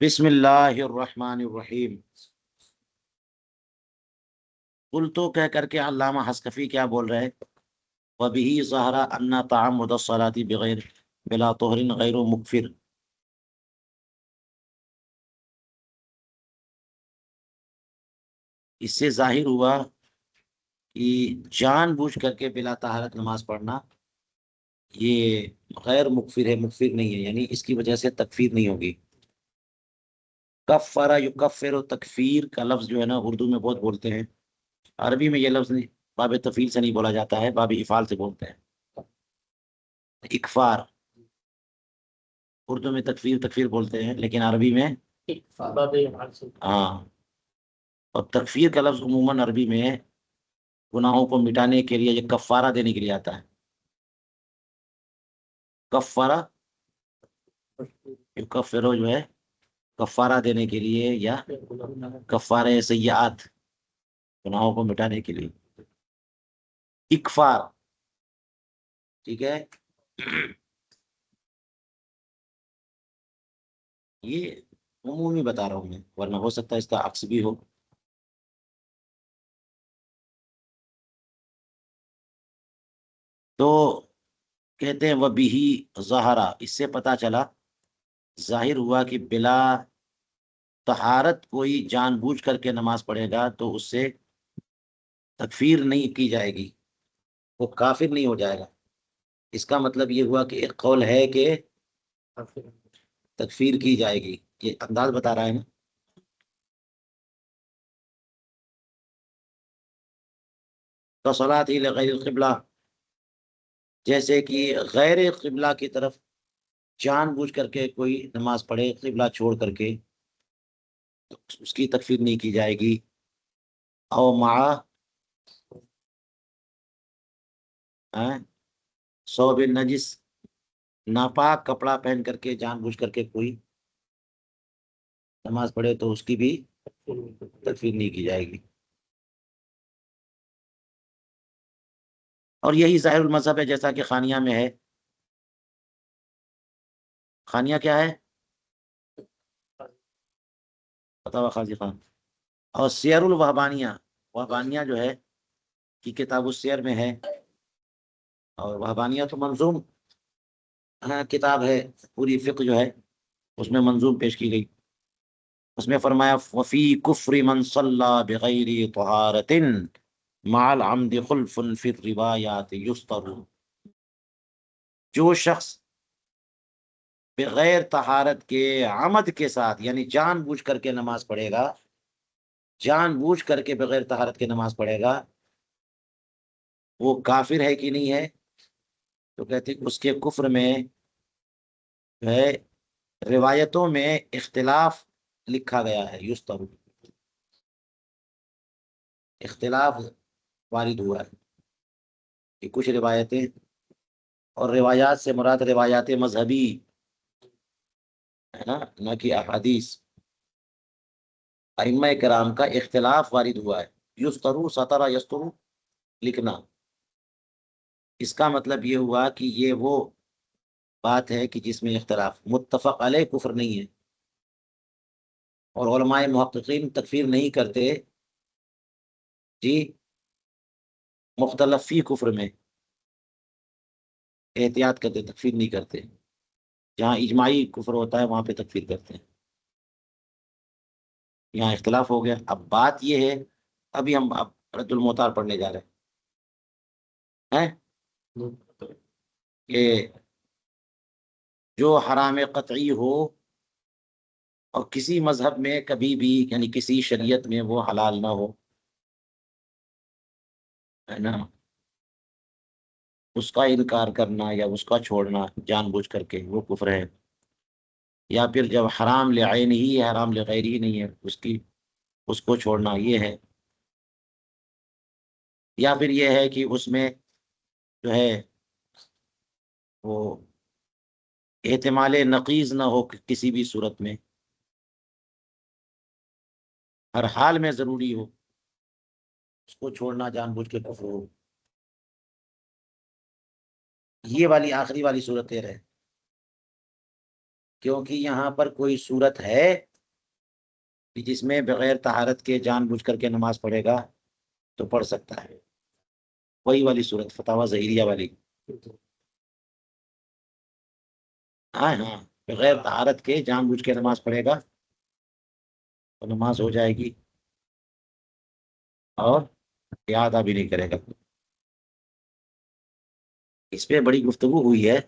بسم اللہ الرحمن الرحیم۔ قل تو کہہ کر کے علامہ حسکفی کیا بول رہے؟ وَبِهِ ظَهَرَ أَنَّ تَعَمُّدَ الصَّلَاةِ بلا طہر غیر مکفر۔ اس سے ظاہر ہوا کہ جان بوجھ کر کے بلا طہارت نماز پڑھنا یہ غیر مکفر ہے، مکفر نہیں ہے، یعنی اس کی وجہ سے تکفیر نہیں ہوگی۔ کفر یکفر و تکفیر کا لفظ جو ہے نا اردو میں بہت بولتے ہیں، عربی میں یہ لفظ نہیں، باب تفعیل سے نہیں بولا جاتا ہے، باب افعال سے بولتے ہیں۔ اکفار اردو میں تکفیر تکفیر بولتے ہیں، لیکن عربی میں ہاں، اور تکفیر کا لفظ عموماً عربی میں گناہوں کو مٹانے کے لیے، یہ کفارہ دینے کے لیے آتا ہے۔ کفارہ یکفرو جو ہے کفارہ دینے کے لیے، یا کفارہ سیئات گناہوں کو مٹانے کے لیے۔ اکفار، ٹھیک ہے، یہ عمومی بتا رہا ہوں میں، ورنہ ہو سکتا ہے اس کا عکس بھی ہو۔ تو کہتے ہیں وَبِهِ ظَهَرَ، اس سے پتا چلا، ظاہر ہوا کہ بلا طہارت کوئی جان بوجھ کر کے نماز پڑھے گا تو اس سے تکفیر نہیں کی جائے گی، وہ کافر نہیں ہو جائے گا۔ اس کا مطلب یہ ہوا کہ ایک قول ہے کہ تکفیر کی جائے گی، یہ انداز بتا رہا ہے نا۔ تو صلاۃ لغیر القبلہ، جیسے کہ غیر قبلہ کی طرف جان بوجھ کر کے کوئی نماز پڑھے قبلہ چھوڑ کر کے، تو اس کی تکفیر نہیں کی جائے گی۔ او مع ثوب نجس، ناپاک کپڑا پہن کر کے جان بوجھ کر کے کوئی نماز پڑھے تو اس کی بھی تکفیر نہیں کی جائے گی۔ اور یہی ظاہر المذہب ہے، جیسا کہ خانیہ میں ہے۔ خانیہ کیا ہے؟ فتاوی قاضی خان۔ اور سیر الوہبانیہ، وہبانیہ جو ہے کہ کتاب السیر میں ہے، اور وہبانیہ تو منظوم کتاب ہے، پوری فقہ جو ہے اس میں منظوم پیش کی گئی۔ اس میں فرمایا وفی کفر من صلی بغیر طہارت مع العمد خلف فی الروایات یستر، جو شخص بغیر طہارت کے عمد کے ساتھ، یعنی جان بوجھ کر کے نماز پڑھے گا، جان بوجھ کر کے بغیر طہارت کے نماز پڑھے گا، وہ کافر ہے کہ نہیں ہے؟ تو کہتے ہیں اس کے کفر میں جو ہے روایتوں میں اختلاف لکھا گیا ہے، یستر، اختلاف وارد ہوا ہے کہ کچھ روایتیں، اور روایات سے مراد روایات مذہبی ہے نا، نہ کہ احادیث، ائمہ کرام کا اختلاف وارد ہوا ہے۔ یسترو سترہ یسترو لکھنا، اس کا مطلب یہ ہوا کہ یہ وہ بات ہے کہ جس میں اختلاف، متفق علیہ کفر نہیں ہے، اور علماء محققین تکفیر نہیں کرتے جی مختلف فی کفر میں، احتیاط کرتے، تکفیر نہیں کرتے۔ جہاں اجماعی کفر ہوتا ہے وہاں پہ تکفیر کرتے ہیں، یہاں اختلاف ہو گیا۔ اب بات یہ ہے، ابھی ہم اب رد المحتار پڑھنے جا رہے ہیں کہ جو حرام قطعی ہو اور کسی مذہب میں کبھی بھی، یعنی کسی شریعت میں وہ حلال نہ ہو، ہے نا، اس کا انکار کرنا یا اس کا چھوڑنا جان بوجھ کر کے وہ کفر ہے۔ یا پھر جب حرام لعین ہی ہے، حرام لغیر ہی نہیں ہے، اس کو چھوڑنا یہ ہے۔ یا پھر یہ ہے کہ اس میں جو ہے وہ احتمال نقیض نہ ہو کسی بھی صورت میں، ہر حال میں ضروری ہو، اس کو چھوڑنا جان بوجھ کے کفر ہو۔ یہ والی آخری والی صورت ہے، کیونکہ یہاں پر کوئی صورت ہے کہ جس میں بغیر طہارت کے جان بوجھ کر کے نماز پڑھے گا تو پڑھ سکتا ہے، وہی والی صورت فتاوی ظہیریہ والی. ہاں ہاں، بغیر طہارت کے جان بوجھ کے نماز پڑھے گا تو نماز ہو جائے گی اور اعادہ بھی نہیں کرے گا. اس پہ بڑی گفتگو ہوئی ہے،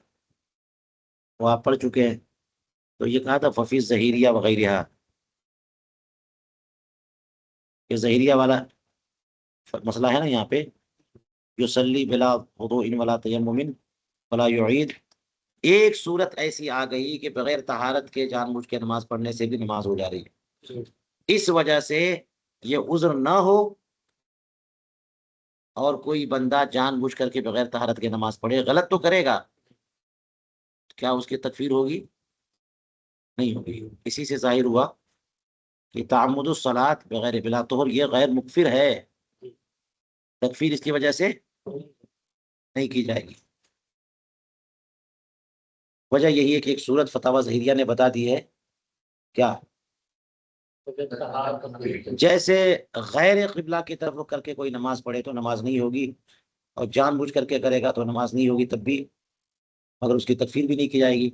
وہ آپ پڑھ چکے ہیں. تو یہ کہا تھا ففی ظہیریہ وغیرہ، یہ ظہیریہ والا مسئلہ ہے نا یہاں پہ. یصلی بلا وضوء ولا تیمم ولا یعید، ایک صورت ایسی آ گئی کہ بغیر طہارت کے جان بوجھ کے نماز پڑھنے سے بھی نماز ہو جا رہی ہے. اس وجہ سے یہ عذر نہ ہو اور کوئی بندہ جان بوجھ کر کے بغیر طہارت کے نماز پڑھے، غلط تو کرے گا، کیا اس کی تکفیر ہوگی؟ نہیں ہوگی. اسی سے ظاہر ہوا کہ تعمد الصلاۃ بغیر بلا طہر یہ غیر مکفر ہے، تکفیر اس کی وجہ سے نہیں کی جائے گی. وجہ یہی ہے کہ ایک صورت فتاوی ظہیریہ نے بتا دی ہے، کیا؟ جیسے غیر قبلہ کی طرف رخ کر کے کوئی نماز پڑھے تو نماز نہیں ہوگی، اور جان بوجھ کر کے کرے گا تو نماز نہیں ہوگی تب بھی، مگر اس کی تکفیر بھی نہیں کی جائے گی،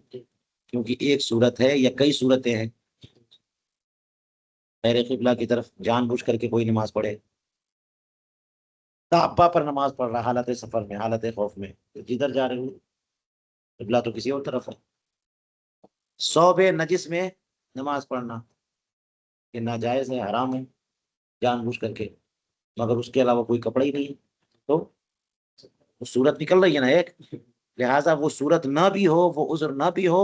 کیونکہ ایک صورت ہے یا کئی صورتیں ہیں. غیر قبلہ کی طرف جان بوجھ کر کے کوئی نماز پڑھے، دابہ پر نماز پڑھ رہا حالت سفر میں، حالت خوف میں، جدھر جا رہے ہوں قبلہ تو کسی اور طرف ہے. ثوب نجس میں نماز پڑھنا کہ ناجائز ہے، حرام ہے جان بوجھ کر کے، مگر اس کے علاوہ کوئی کپڑا ہی نہیں ہے، تو وہ صورت نکل رہی ہے نا ایک. لہٰذا وہ صورت نہ بھی ہو، وہ عذر نہ بھی ہو،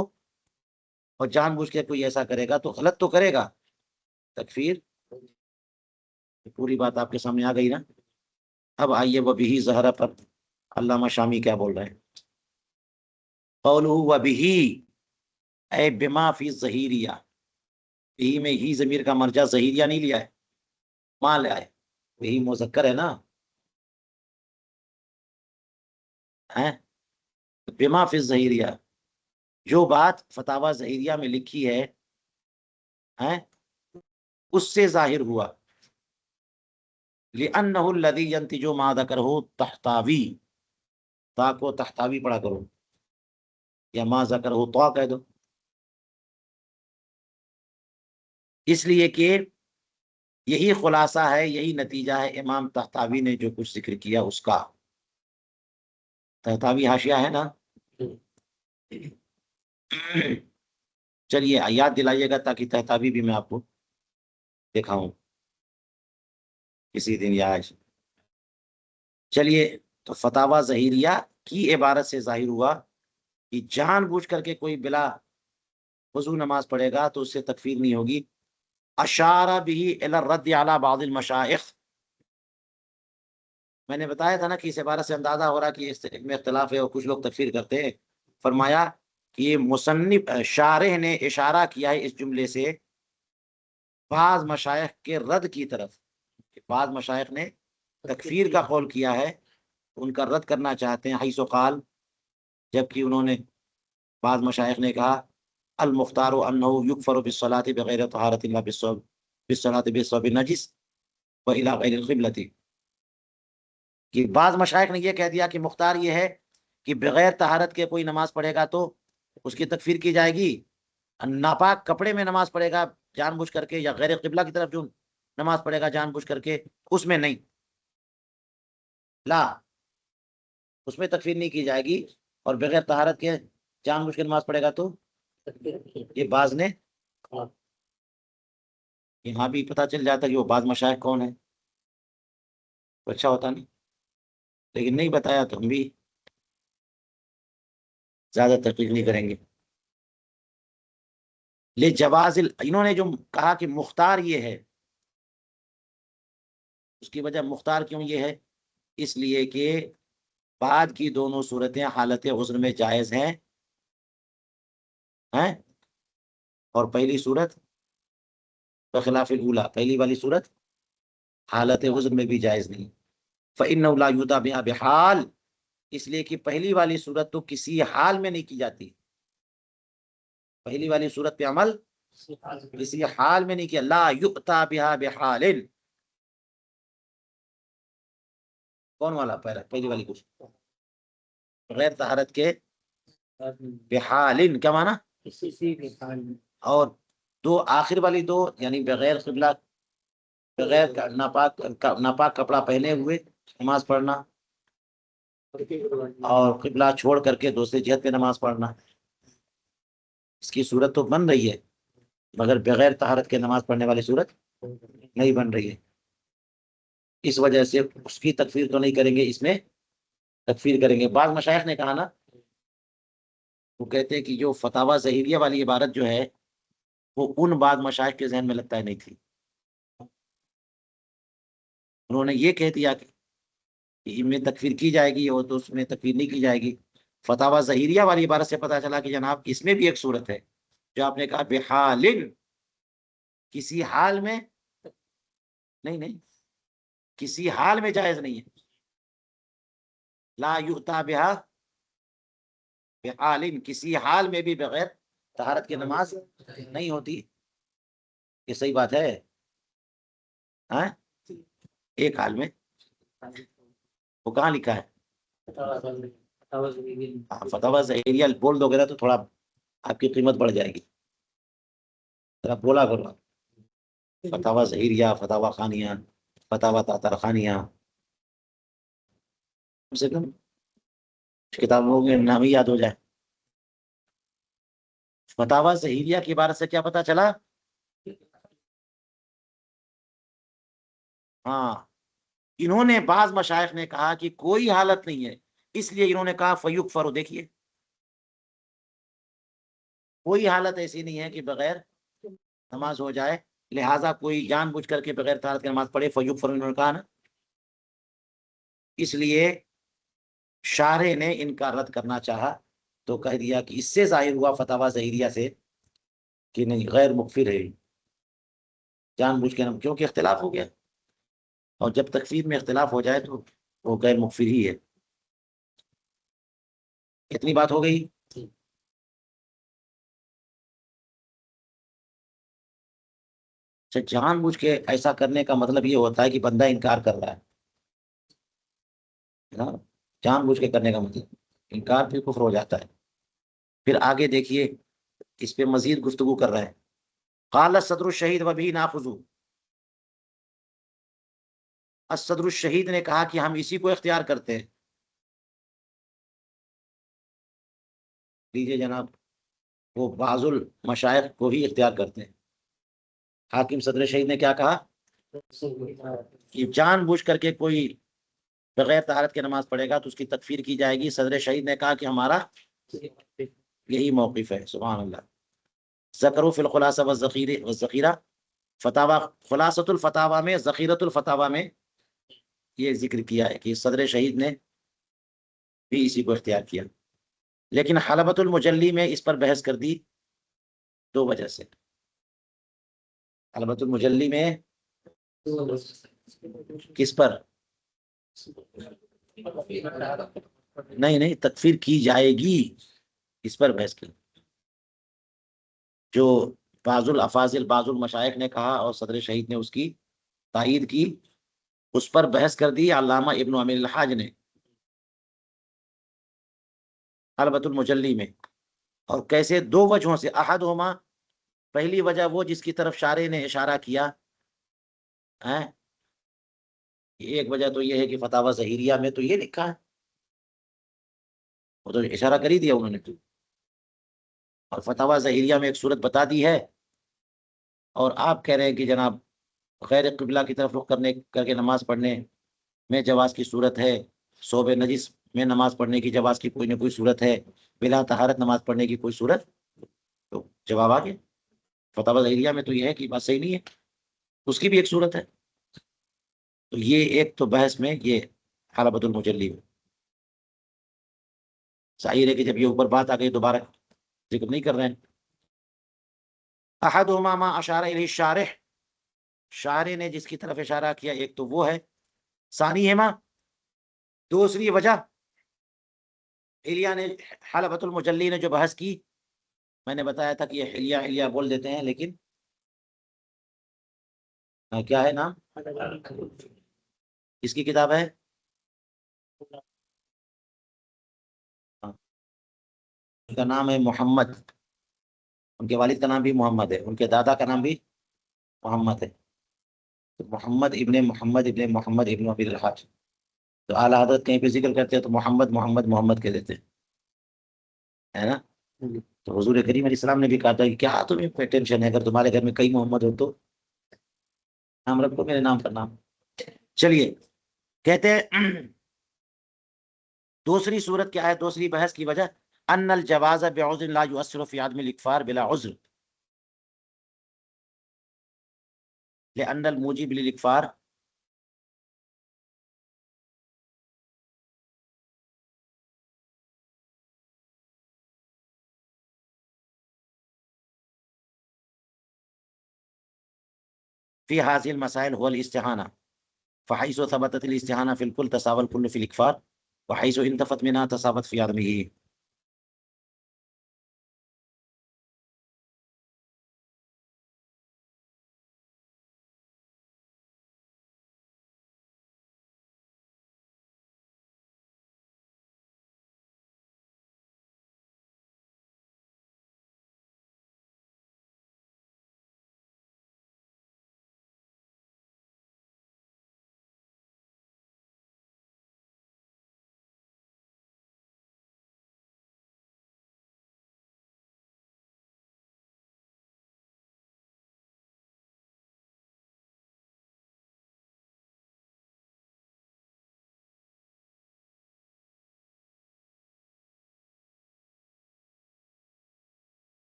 اور جان بوجھ کے کوئی ایسا کرے گا تو غلط تو کرے گا، تکفیر. پوری بات آپ کے سامنے آ گئی نا. اب آئیے وبہ زہرہ پر علامہ شامی کیا بول رہے ہیں. قولہ وبہ اے بما فی ظہیریہ، یہی میں ہی ضمیر کا مرجع ظہیریہ نہیں لیا ہے، ماں لیا ہے، یہی مذکر ہے نا. بما فی ظہیریہ، جو بات فتاوی ظہیریہ میں لکھی ہے اس سے ظاہر ہوا. لأنہ الذی ینتج ما ذکرہ تحتاوی، تا کو تحتاوی پڑھا کرو یا ما ذکرہ تو کہہ دو، اس لیے کہ یہی خلاصہ ہے، یہی نتیجہ ہے امام تحتاوی نے جو کچھ ذکر کیا اس کا. تحتاوی حاشیہ ہے نا. چلیے یاد دلائیے گا تاکہ تحتاوی بھی میں آپ کو دکھاؤں کسی دن یا آج. چلیے، تو فتاوی ظہیریہ کی عبارت سے ظاہر ہوا کہ جان بوجھ کر کے کوئی بلا وضو نماز پڑھے گا تو اس سے تکفیر نہیں ہوگی. اشار به الی الرد علی بعض المشائخ، میں نے بتایا تھا نا کہ اس عبارت سے اندازہ ہو رہا کہ اس میں اختلاف ہے اور کچھ لوگ تکفیر کرتے ہیں. فرمایا کہ یہ مصنف شارح نے اشارہ کیا ہے اس جملے سے بعض مشائخ کے رد کی طرف، بعض مشائخ نے تکفیر کا قول کیا ہے، ان کا رد کرنا چاہتے ہیں. حیث قال، جبکہ انہوں نے بعض مشائخ نے کہا المختار انہ یکفر بالصلاۃ بغیر طہارت الا بالصلاۃ بثوب نجس والی غیر القبلۃ، کہ بعض مشائخ نے یہ کہہ دیا کہ مختار یہ ہے کہ بغیر طہارت کے کوئی نماز پڑھے گا تو اس کی تکفیر کی جائے گی، ناپاک کپڑے میں نماز پڑھے گا جان بوجھ کر کے یا غیر قبلہ کی طرف جو نماز پڑھے گا جان بوجھ کر کے اس میں نہیں، لا اس میں تکفیر نہیں کی جائے گی، اور بغیر طہارت کے جان بوجھ کے نماز پڑھے گا تو یہ بعض نے. یہاں بھی پتہ چل جاتا کہ وہ بعض مشائخ کون ہے، اچھا ہوتا نہیں، لیکن نہیں بتایا تو ہم بھی زیادہ تحقیق نہیں کریں گے. لے جواز، انہوں نے جو کہا کہ مختار یہ ہے، اس کی وجہ مختار کیوں یہ ہے، اس لیے کہ بعد کی دونوں صورتیں حالت عذر میں جائز ہیں اور پہلی صورت بخلاف الاولی، پہلی والی صورت حالت عذر میں بھی جائز نہیں. فإنه لا يتابع بحال، اس لیے کہ پہلی والی صورت تو کسی حال میں نہیں کی جاتی، پہلی والی صورت پہ عمل کسی حال میں نہیں کیا. لا یؤتا بها بحال. کون والا پہلی والی کچھ غیر طہارت کے بحال کیا مانا؟ اور دو آخر والی دو یعنی بغیر قبلہ بغیر ناپاک کپڑا پہنے ہوئے نماز پڑھنا اور قبلہ چھوڑ کر کے دوسری جہت پہ نماز پڑھنا. اس کی صورت تو بن رہی ہے مگر بغیر طہارت کے نماز پڑھنے والی صورت نہیں بن رہی ہے. اس وجہ سے اس کی تکفیر تو نہیں کریں گے, اس میں تکفیر کریں گے. بعض مشائخ نے کہا نا, وہ کہتے ہیں کہ جو فتاوی ظہیریہ والی عبارت جو ہے وہ ان بعض مشائخ کے ذہن میں لگتا ہے نہیں تھی. انہوں نے یہ کہہ دیا کہ ان میں تکفیر کی جائے گی اور تو اس میں تکفیر نہیں کی جائے گی. فتاوی ظہیریہ والی عبارت سے پتہ چلا کہ جناب اس میں بھی ایک صورت ہے جو آپ نے کہا بحال, کسی حال میں نہیں کسی حال میں جائز نہیں ہے. لا یؤتا بها بحال, کسی حال میں بھی بغیر طہارت کی نماز نہیں ہوتی. یہ صحیح بات ہے. ہاں ایک حال میں وہ کہاں لکھا ہے؟ فتاوی ظہیریہ بول دو گے نا تو تھوڑا آپ کی قیمت بڑھ جائے گی. ذرا بولا کرو. فتاوی ظہیریہ, فتاوی خانیہ, فتاوی تاطرخانیہ, کم سے کم کتابوں کے نام ہی یاد ہو جائے. فتاوی ظہیریہ کی عبارت سے کیا پتا چلا؟ ہاں انہوں نے بعض مشائخ نے کہا کہ کوئی حالت نہیں ہے, اس لیے انہوں نے کہا فیکفر. دیکھیے کوئی حالت ایسی نہیں ہے کہ بغیر نماز ہو جائے, لہٰذا کوئی جان بوجھ کر کے بغیر طہارت کی نماز پڑھے فیکفر, انہوں نے کہا نا. اس لیے شارح نے ان کا رد کرنا چاہا تو کہہ دیا کہ اس سے ظاہر ہوا فتاوی ظہیریہ سے کہ نہیں غیر مکفر ہے جان بوجھ کے, کیونکہ اختلاف ہو گیا اور جب تکفیر میں اختلاف ہو جائے تو وہ غیر مکفر ہی ہے. کتنی بات ہو گئی؟ جان بوجھ کے ایسا کرنے کا مطلب یہ ہوتا ہے کہ بندہ انکار کر رہا ہے. جان بوجھ کے کرنے کا مطلب انکار پھر کفر ہو جاتا ہے. پھر آگے دیکھیے اس پہ مزید گفتگو کر رہے ہیں. قال الصدر الشہید وبہ ناخذ, الصدر الشہید نے کہا کہ ہم اسی کو اختیار کرتے ہیں. لیجیے جناب, وہ بعض المشائخ کو ہی اختیار کرتے ہیں. حاکم صدر شہید نے کیا کہا کہ جان بوجھ کر کے کوئی بغیر طہارت کی نماز پڑھے گا تو اس کی تکفیر کی جائے گی. صدر شہید نے کہا کہ ہمارا یہی موقف ہے. سبحان اللہ. ذکروا فی الخلاصہ والذخیرہ, فتاوی خلاصۃ الفتاوی میں ذخیرۃ الفتاوی میں یہ ذکر کیا ہے کہ صدر شہید نے بھی اسی کو اختیار کیا, لیکن حلبۃ المجلی میں اس پر بحث کر دی دو وجہ سے. حلبۃ المجلی میں کس پر؟ نہیں تکفیر کی جائے گی اس پر بحث کی. جو بعض الافاضل بعض المشائخ نے کہا اور صدر شہید نے اس کی تائید کی, اس پر بحث کر دی علامہ ابن امیر الحاج نے حلبۃ المجلی میں. اور کیسے؟ دو وجہوں سے. احدہما, پہلی وجہ وہ جس کی طرف شارح نے اشارہ کیا ہے. ایک وجہ تو یہ ہے کہ فتاوی ظہیریہ میں تو یہ لکھا ہے, وہ تو اشارہ کر ہی دیا انہوں نے. اور فتاوی ظہیریہ میں ایک صورت بتا دی ہے, اور آپ کہہ رہے ہیں کہ جناب غیر قبلہ کی طرف رخ کر کے نماز پڑھنے میں جواز کی صورت ہے, ثوب نجس میں نماز پڑھنے کی جواز کی کوئی نہ کوئی صورت ہے, بلا طہارت نماز پڑھنے کی کوئی صورت. تو جواب آ گیا. فتاوی ظہیریہ میں تو یہ ہے کہ بات صحیح نہیں ہے, اس کی بھی ایک صورت ہے. تو یہ ایک تو بحث میں یہ حلبۃ المجلی میں ظاہر ہے کہ جب یہ اوپر بات آ گئی دوبارہ ذکر نہیں کر رہے ہیں. احدہما ما اشار الیہ الشارح, شارح نے جس کی طرف اشارہ کیا ایک تو وہ ہے. ثانیہما, دوسری وجہ, ایلیا نے حلبۃ المجلی نے جو بحث کی میں نے بتایا تھا کہ یہ حلیہ حلیہ بول دیتے ہیں، لیکن کیا ہے نام اس کی کتاب ہے؟ ان کا نام ہے محمد، ان کے والد کا نام بھی محمد ہے، ان کے دادا کا نام بھی محمد ہے، تو محمد ابن محمد ابن محمد ابن عبد الحاج. تو اعلیٰ حضرت کہیں پہ ذکر کرتے ہیں تو محمد محمد محمد کہہ دیتے ہیں، ہے نا. تو حضور کریم علیہ السلام نے بھی کہا تھا کہ کیا تمہیں ٹینشن ہے، اگر تمہارے گھر میں کئی محمد ہو تو نام رکھو میرے نام پر نام. چلیے کہتے ہیں دوسری صورت کیا ہے، دوسری بحث کی وجہ ان الجواز بعذر لا يؤثر في عدم الاکفار بلا عذر لان الموجب للاکفار في هذه المسائل هو الاستعانة، فحيث ثبتت الاستعانة في الكل تساوى الكل في الإكفار، وحيث انتفت منها تساوت في عدمه.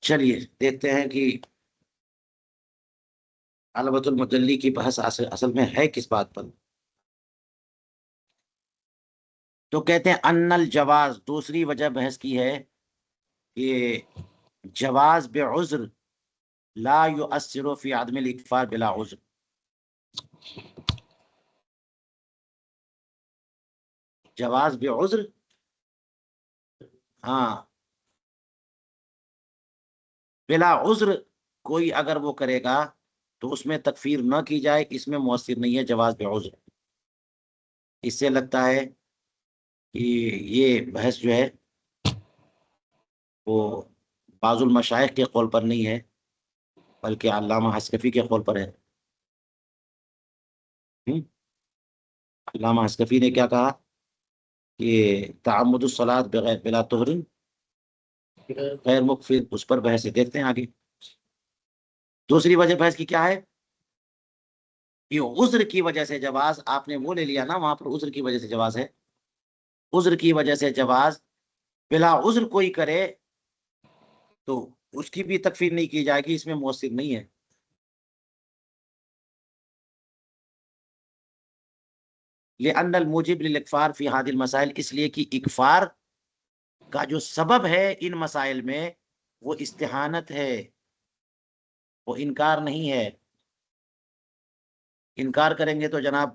چلیے دیکھتے ہیں کہ علبۃ المدلی کی بحث اصل میں ہے کس بات پر. تو کہتے ہیں ان الجواز، دوسری وجہ بحث کی ہے کہ جواز بعذر لا يؤثر في عدم الاکفار بلا عذر. جواز بعذر، ہاں بلا عذر کوئی اگر وہ کرے گا تو اس میں تکفیر نہ کی جائے، اس میں مؤثر نہیں ہے جواز بعذر. اس سے لگتا ہے کہ یہ بحث جو ہے وہ بعض المشائخ کے قول پر نہیں ہے بلکہ علامہ حسکفی کے قول پر ہے. علامہ حسکفی نے کیا کہا کہ تعمد الصلاۃ بغیر بلا طہر غیر مکفر، اس پر بحث ہے. دیکھتے ہیں آگے. دوسری وجہ بحث کی کیا ہے کہ عذر کی وجہ سے جواز، آپ نے وہ لے لیا نا وہاں پر عذر کی وجہ سے جواز ہے، عذر کی وجہ سے جواز، بلا عذر کوئی کرے تو اس کی بھی تکفیر نہیں کی جائے گی، اس میں مؤثر نہیں ہے. لأن الموجب للاکفار فی هذه المسائل، اس لیے کہ اکفار کا جو سبب ہے ان مسائل میں وہ استحانت ہے، وہ انکار نہیں ہے. انکار کریں گے تو جناب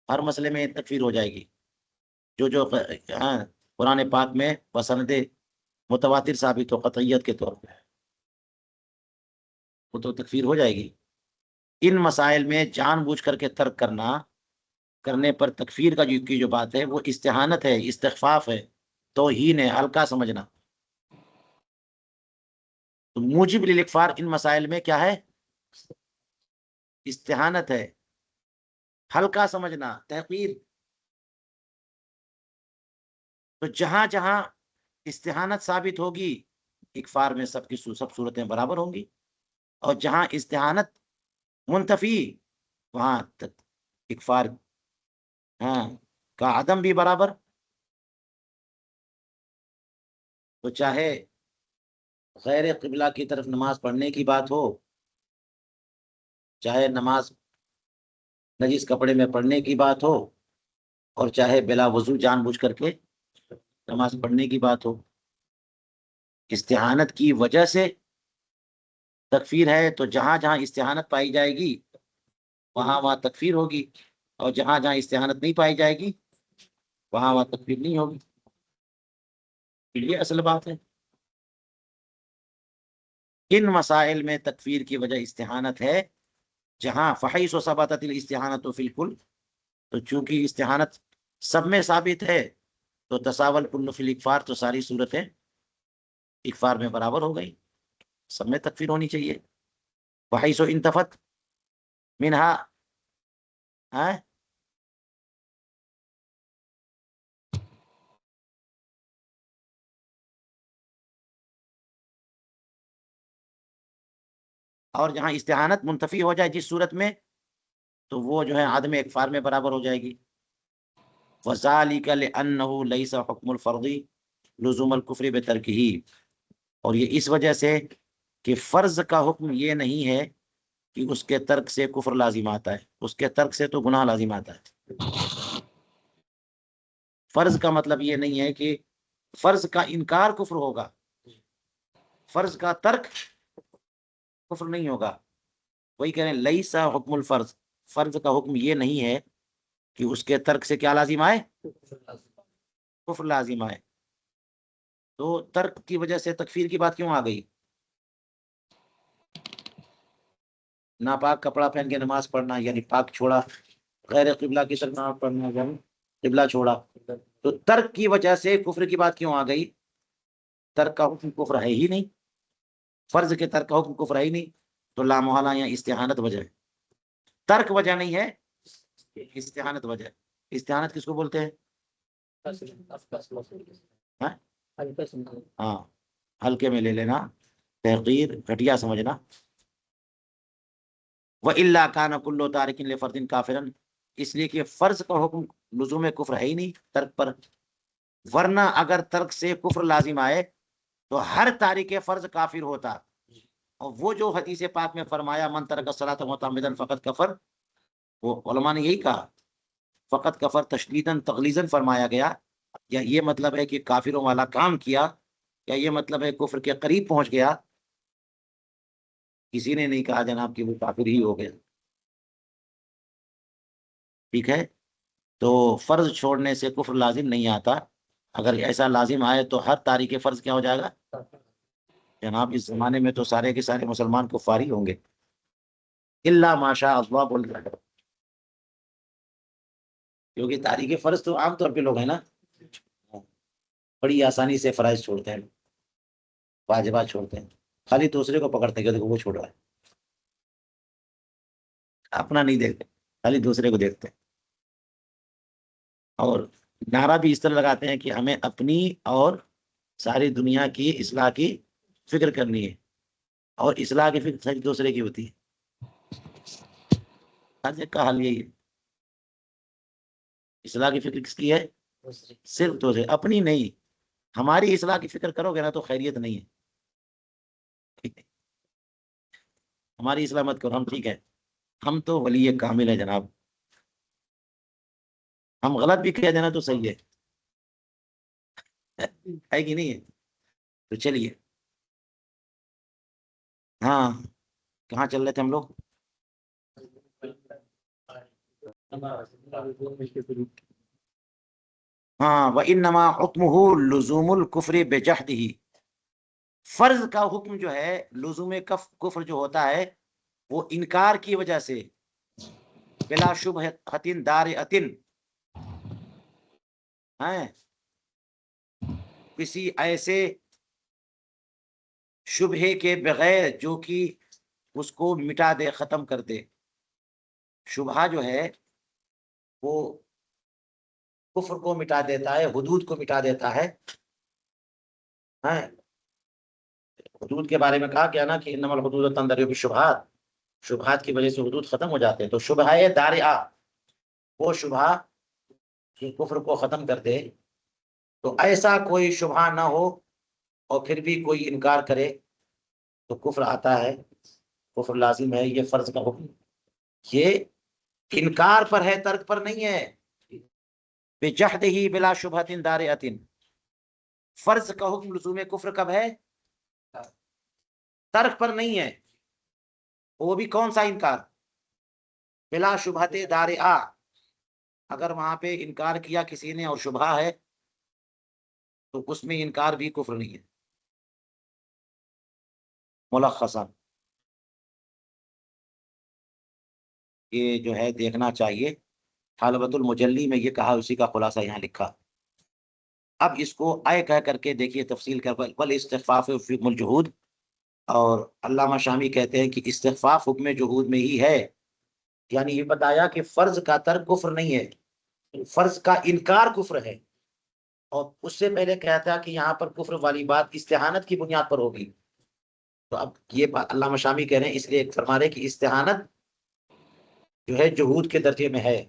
ہر مسئلے میں تکفیر ہو جائے گی. جو ہاں قرآن پاک میں بسند متواتر ثابت ہو قطعیت کے طور پہ، وہ تو تکفیر ہو جائے گی. ان مسائل میں جان بوجھ کر کے ترک کرنے پر تکفیر کا جو بات ہے وہ استحانت ہے، استخفاف ہے، توہین ہے، ہلکا سمجھنا. تو موجب للاکفار ان مسائل میں کیا ہے، استحانت ہے، ہلکا سمجھنا، تحقیر. تو جہاں جہاں استحانت ثابت ہوگی اکفار میں سب صورتیں برابر ہوں گی، اور جہاں استحانت منتفی وہاں اکفار کا عدم بھی برابر. تو چاہے غیر قبلہ کی طرف نماز پڑھنے کی بات ہو، چاہے نماز نجس کپڑے میں پڑھنے کی بات ہو، اور چاہے بلا وضو جان بوجھ کر کے نماز پڑھنے کی بات ہو، استعانت کی وجہ سے تکفیر ہے تو جہاں جہاں استعانت پائی جائے گی وہاں وہاں تکفیر ہوگی، اور جہاں جہاں استعانت نہیں پائی جائے گی وہاں وہاں تکفیر نہیں ہوگی. یہ اصل بات ہے. ان مسائل میں تکفیر کی وجہ استعانت ہے، جہاں فحیث و ثبتت الاستعانت فی الکل، تو چونکہ استعانت سب میں ثابت ہے تو تساول کل فی الاکفار، تو ساری صورتیں اکفار میں برابر ہو گئی، سب میں تکفیر ہونی چاہیے. وحیث و انتفت منہا اور جہاں استعانت منتفی ہو جائے جس صورت میں، تو وہ جو ہے عدم اکفار میں برابر ہو جائے گی. وَذَلِكَ لِأَنَّهُ لَيْسَ حُكْمُ الْفَرْضِ لُزُومَ الْكُفْرِ بِتَرْكِهِ، اور یہ اس وجہ سے کہ فرض کا حکم یہ نہیں ہے کہ اس کے ترک سے کفر لازم آتا ہے، اس کے ترک سے تو گناہ لازم آتا ہے. فرض کا مطلب یہ نہیں ہے کہ فرض کا انکار کفر ہوگا، فرض کا ترک کفر نہیں ہوگا. وہی کہہ رہے ہیں لیسا حکم الفرض، فرض کا حکم یہ نہیں ہے کہ اس کے ترک سے کیا لازم آئے، کفر لازم آئے. تو ترک کی وجہ سے تکفیر کی بات کیوں آ گئی؟ ناپاک کپڑا پہن کے نماز پڑھنا یعنی پاک چھوڑا، غیر قبلہ کی طرف نماز پڑھنا یعنی قبلہ چھوڑا. تو ترک کی وجہ سے کفر کی بات کیوں آ گئی؟ ترک کا حکم کفر ہے ہی نہیں، فرض کے ترک کا حکم کفر ہے ہی نہیں، تو لا محالہ یا استعانت وجہ ہے، ترک وجہ نہیں ہے، استعانت وجہ ہے. استعانت کس کو بولتے ہیں؟ ہاں ہلکے میں لے لینا، تحقیر گھٹیا سمجھنا. وَإِلَّا كَانَ كُلُّ تَارِكٍ لِفَرْضٍ كَافِرًا، اس لیے کہ فرض کا حکم لزوم کفر ہے ہی نہیں ترک پر، ورنہ اگر ترک سے کفر لازم آئے تو ہر تارک فرض کافر ہوتا. اور وہ جو حدیث پاک میں فرمایا من ترک الصلاۃ متعمدا فقط کفر، وہ علماء نے یہی کہا فقط کفر تشدیداً تغلیظاً فرمایا گیا. یا یہ مطلب ہے کہ کافروں والا کام کیا، یا یہ مطلب ہے کفر کے قریب پہنچ گیا؟ کسی نے نہیں کہا جناب کہ وہ کافر ہی ہو گیا. ٹھیک ہے، تو فرض چھوڑنے سے کفر لازم نہیں آتا، اگر ایسا لازم آئے تو ہر تاریخ فرض کیا ہو جائے گا؟ جناب اس زمانے میں تو سارے کے سارے مسلمان کفار ہی ہوں گے، الا ماشاء اللہ بول رہا ہے، کیونکہ تاریخ فرض تو عام طور پہ لوگ ہیں نا بڑی آسانی سے فرائض چھوڑتے ہیں، واجبات چھوڑتے ہیں، خالی دوسرے کو پکڑتے ہیں کہ دیکھو وہ چھوڑ رہا ہے، اپنا نہیں دیکھتے، خالی دوسرے کو دیکھتے ہیں. اور نعرہ بھی اس طرح لگاتے ہیں کہ ہمیں اپنی اور ساری دنیا کی اصلاح کی فکر کرنی ہے، اور اصلاح کی فکر صرف دوسرے کی ہوتی ہے. ہر ایک کا حال یہی ہے، اصلاح کی فکر کس کی ہے؟ صرف دوسرے، اپنی نہیں. ہماری اصلاح کی فکر کرو گے نا تو خیریت نہیں ہے. ہماری اصلاح مت کرو، ہم ٹھیک ہے، ہم تو ولی کامل ہے جناب، ہم غلط بھی کہہ دینا تو صحیح ہے ہے کہ نہیں ہے؟ تو چلیے، ہاں کہاں چل رہے تھے ہم لوگ؟ ہاں وَإِنَّمَا حُكْمُهُ لُزُومُ الْكُفْرِ بِجَحْدِهِ، فرض کا حکم جو ہے لزوم کفر جو ہوتا ہے وہ انکار کی وجہ سے، بلا شبہۃ دارئۃ، ہیں کسی ایسے شبہے کے بغیر جو کہ اس کو مٹا دے، ختم کر دے. شبہہ جو ہے وہ کفر کو مٹا دیتا ہے، حدود کو مٹا دیتا ہے. ہیں حدود کے بارے میں کہا کیا نا کہ انما الحدود تندرع بالشبہات، شبہات کی وجہ سے حدود ختم ہو جاتے ہیں. تو شبہہ دارئہ وہ شبہہ کہ کفر کو ختم کر دے، تو ایسا کوئی شبہہ نہ ہو اور پھر بھی کوئی انکار کرے تو کفر آتا ہے، کفر لازم ہے. یہ فرض کا حکم یہ انکار پر ہے، ترک پر نہیں ہے. بجحدہ بلا شبہۃ دارئۃ، فرض کا حکم لزوم کفر کب ہے؟ ترک پر نہیں ہے، وہ بھی کون سا انکار؟ بلا شبہۃ دارئہ، اگر وہاں پہ انکار کیا کسی نے اور شبہ ہے تو اس میں انکار بھی کفر نہیں ہے۔ ملخصا یہ جو ہے دیکھنا چاہیے، حلبۃ المجلی میں یہ کہا، اسی کا خلاصہ یہاں لکھا۔ اب اس کو اے کہہ کر کے دیکھیے تفصیل کر، بل استخفاف فی حکم الجہود، اور علامہ شامی کہتے ہیں کہ استخفاف حکم جہود میں ہی ہے، یعنی یہ بتایا کہ فرض کا ترک کفر نہیں ہے، فرض کا انکار کفر ہے، اور اس سے پہلے کہا تھا کہ یہاں پر کفر والی بات استحانت کی بنیاد پر ہوگی، تو اب یہ بات علامہ شامی کہہ رہے ہیں، اس لیے فرما رہے کہ استحانت جو ہے جہود کے درجے میں ہے،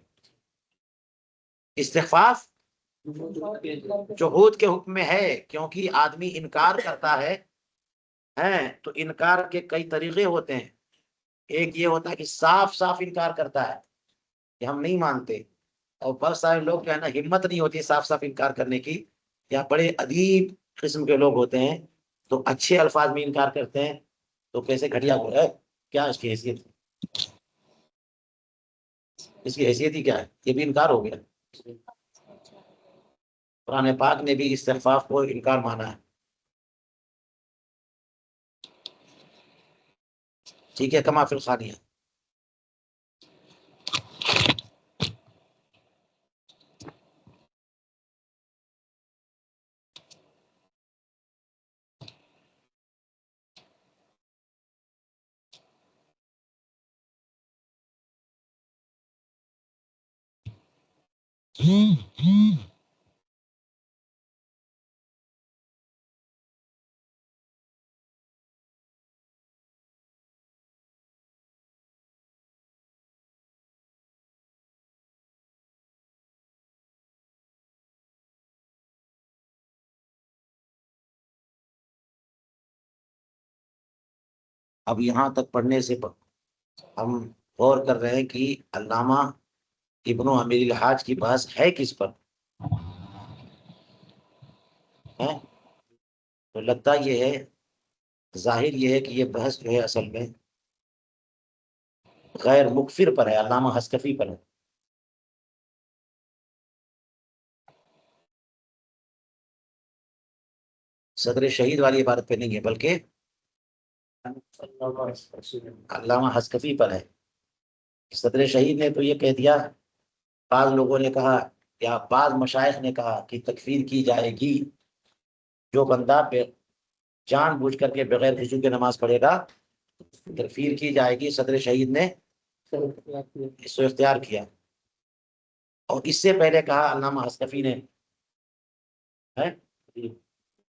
استخفاف جہود کے حکم میں ہے، کیونکہ آدمی انکار کرتا ہے تو انکار کے کئی طریقے ہوتے ہیں، ایک یہ ہوتا ہے کہ صاف صاف انکار کرتا ہے کہ ہم نہیں مانتے، اور بہت سارے لوگ جو ہے نا ہمت نہیں ہوتی صاف صاف انکار کرنے کی، یا بڑے ادیب قسم کے لوگ ہوتے ہیں تو اچھے الفاظ میں انکار کرتے ہیں، تو کیسے گھٹیا ہو ہے، کیا اس کی حیثیت، اس کی حیثیت ہی کیا ہے، یہ بھی انکار ہو گیا۔ قرآن پاک نے بھی استخفاف کو انکار مانا ہے، ٹھیک ہے، کما فی الخانیہ۔ اب یہاں تک پڑھنے سے ہم غور کر رہے ہیں کہ علامہ ابن امیر الحاج کی بحث ہے کس پر ہے، تو لگتا یہ ہے، ظاہر یہ ہے کہ یہ بحث جو ہے اصل میں غیر مکفر پر ہے، علامہ حسکفی پر ہے، صدر شہید والی عبارت پہ نہیں ہے، بلکہ علامہ حسکفی پر ہے۔ صدر شہید نے تو یہ کہہ دیا، بعض لوگوں نے کہا یا بعض مشائخ نے کہا کہ تکفیر کی جائے گی، جو بندہ جان بوجھ کر کے بغیر وضو کے نماز پڑھے گا تکفیر کی جائے گی، صدر شہید نے اس کو اختیار کیا، اور اس سے پہلے کہا علامہ حسکفی نے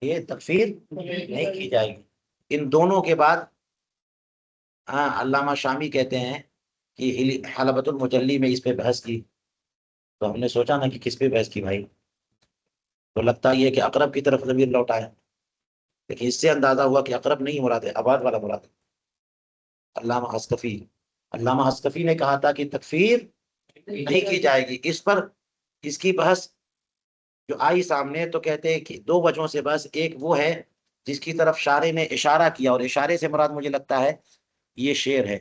یہ تکفیر نہیں کی جائے گی۔ ان دونوں کے بعد علامہ شامی کہتے ہیں کہ حلبۃ المجلی میں اس پہ بحث کی، تو ہم نے سوچا نا کہ کس پہ بحث کی بھائی، تو لگتا یہ ہے کہ اقرب کی طرف ضمیر لوٹا ہے، لیکن اس سے اندازہ ہوا کہ اقرب نہیں مراد ہے، آباد والا مراد ہے، علامہ حسکفی۔ علامہ حسکفی نے کہا تھا کہ تکفیر نہیں کی جائے گی، اس پر اس کی بحث جو آئی سامنے، تو کہتے ہیں کہ دو وجہوں سے بحث، ایک وہ ہے جس کی طرف شارع نے اشارہ کیا، اور اشارے سے مراد مجھے لگتا ہے یہ شعر ہے،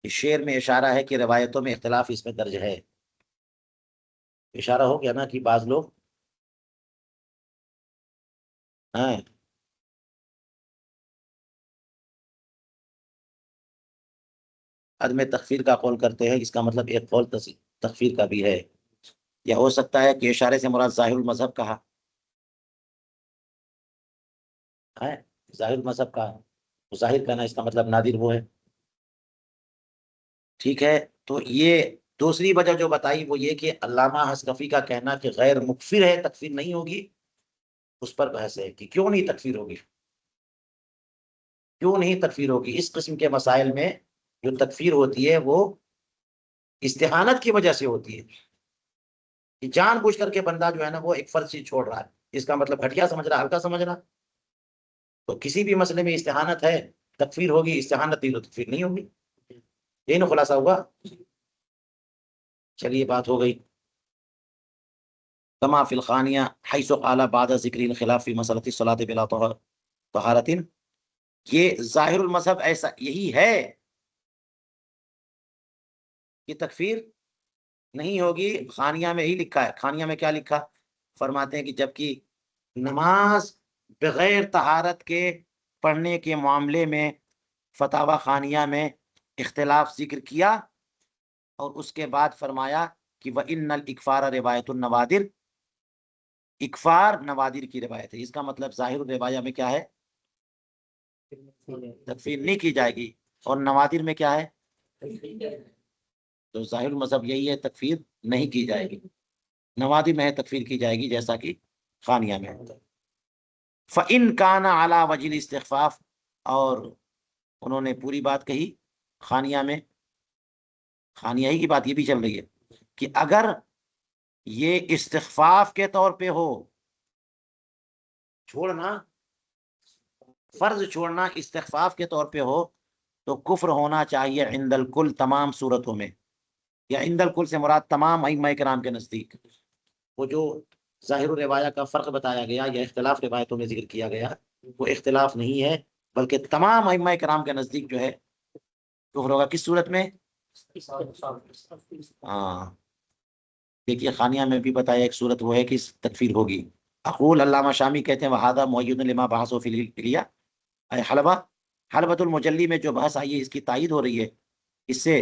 شعر میں اشارہ ہے کہ روایتوں میں اختلاف اس میں درج ہے، اشارہ ہو گیا نا کہ بعض لوگ ہیں عدم تکفیر کا قول کرتے ہیں، اس کا مطلب ایک قول تکفیر کا بھی ہے، یا ہو سکتا ہے کہ اشارے سے مراد ظاہر المذہب کہا ہے، ظاہر المذہب کا ظاہر کہنا، اس کا مطلب نادر وہ ہے، ٹھیک ہے۔ تو یہ دوسری وجہ جو بتائی وہ یہ کہ علامہ حسکفی کا کہنا کہ غیر مکفر ہے، تکفیر نہیں ہوگی، اس پر بحث ہے کہ کیوں نہیں تکفیر ہوگی، کیوں نہیں تکفیر ہوگی، اس قسم کے مسائل میں جو تکفیر ہوتی ہے وہ استحانت کی وجہ سے ہوتی ہے، کہ جان بوجھ کر کے بندہ جو ہے نا وہ ایک فرض چیز چھوڑ رہا ہے، اس کا مطلب گھٹیا سمجھ رہا، ہلکا سمجھ رہا، تو کسی بھی مسئلے میں استحانت ہے تکفیر ہوگی، استحانت نہیں تو تکفیر نہیں ہوگی۔ یہی نا خلاصہ ہوا. چلیے بات ہو گئی. کما فی الخانیہ حیث قال بعد ذکر الخلاف فی مسئلۃ الصلاۃ بلا طہارۃ. یہ ظاہر المذہب ایسا یہی ہے کہ تکفیر نہیں ہوگی. خانیہ میں ہی لکھا ہے. خانیہ میں کیا لکھا؟ فرماتے ہیں کہ جبکہ نماز بغیر طہارت کے پڑھنے کے معاملے میں فتاوی خانیہ میں اختلاف ذکر کیا، اور اس کے بعد فرمایا کہ وَإِنَّ الْإِكْفَارَ رِوایَةُ النَّوَادِرِ، اکفار نوادر کی روایت ہے. اس کا مطلب ظاہر الروایہ میں کیا ہے؟ تکفیر نہیں کی جائے گی. اور نوادر میں کیا ہے؟ تو ظاہر المذہب یہی ہے، تکفیر نہیں کی جائے گی. نوادر میں تکفیر کی جائے گی جیسا کہ خانیہ میں. فَإِنْ كَانَ عَلَى وَجْهِ الْاِسْتِخْفَافِ، اور انہوں نے پوری بات کہی خانیہ میں. خانیہ ہی کی بات یہ بھی چل رہی ہے کہ اگر یہ استخفاف کے طور پہ ہو، چھوڑنا، فرض چھوڑنا استخفاف کے طور پہ ہو، تو کفر ہونا چاہیے عند الکل، تمام صورتوں میں. یا عند الکل سے مراد تمام ائمہ کرام کے نزدیک. وہ جو ظاہر الروایہ کا فرق بتایا گیا یا اختلاف روایتوں میں ذکر کیا گیا، وہ اختلاف نہیں ہے، بلکہ تمام ائمہ کرام کے نزدیک جو ہے کفر ہوگا. کس صورت میں؟ ہاں دیکھیے خانیہ میں بھی بتایا ایک صورت وہ ہے کہ تکفیر ہوگی. اقول علامہ شامی کہتے ہیں وہذا مؤید لما بحثوا فی الحلیہ، حلبہ، حلبۃ المجلی میں جو بحث آئی ہے اس کی تائید ہو رہی ہے. اس سے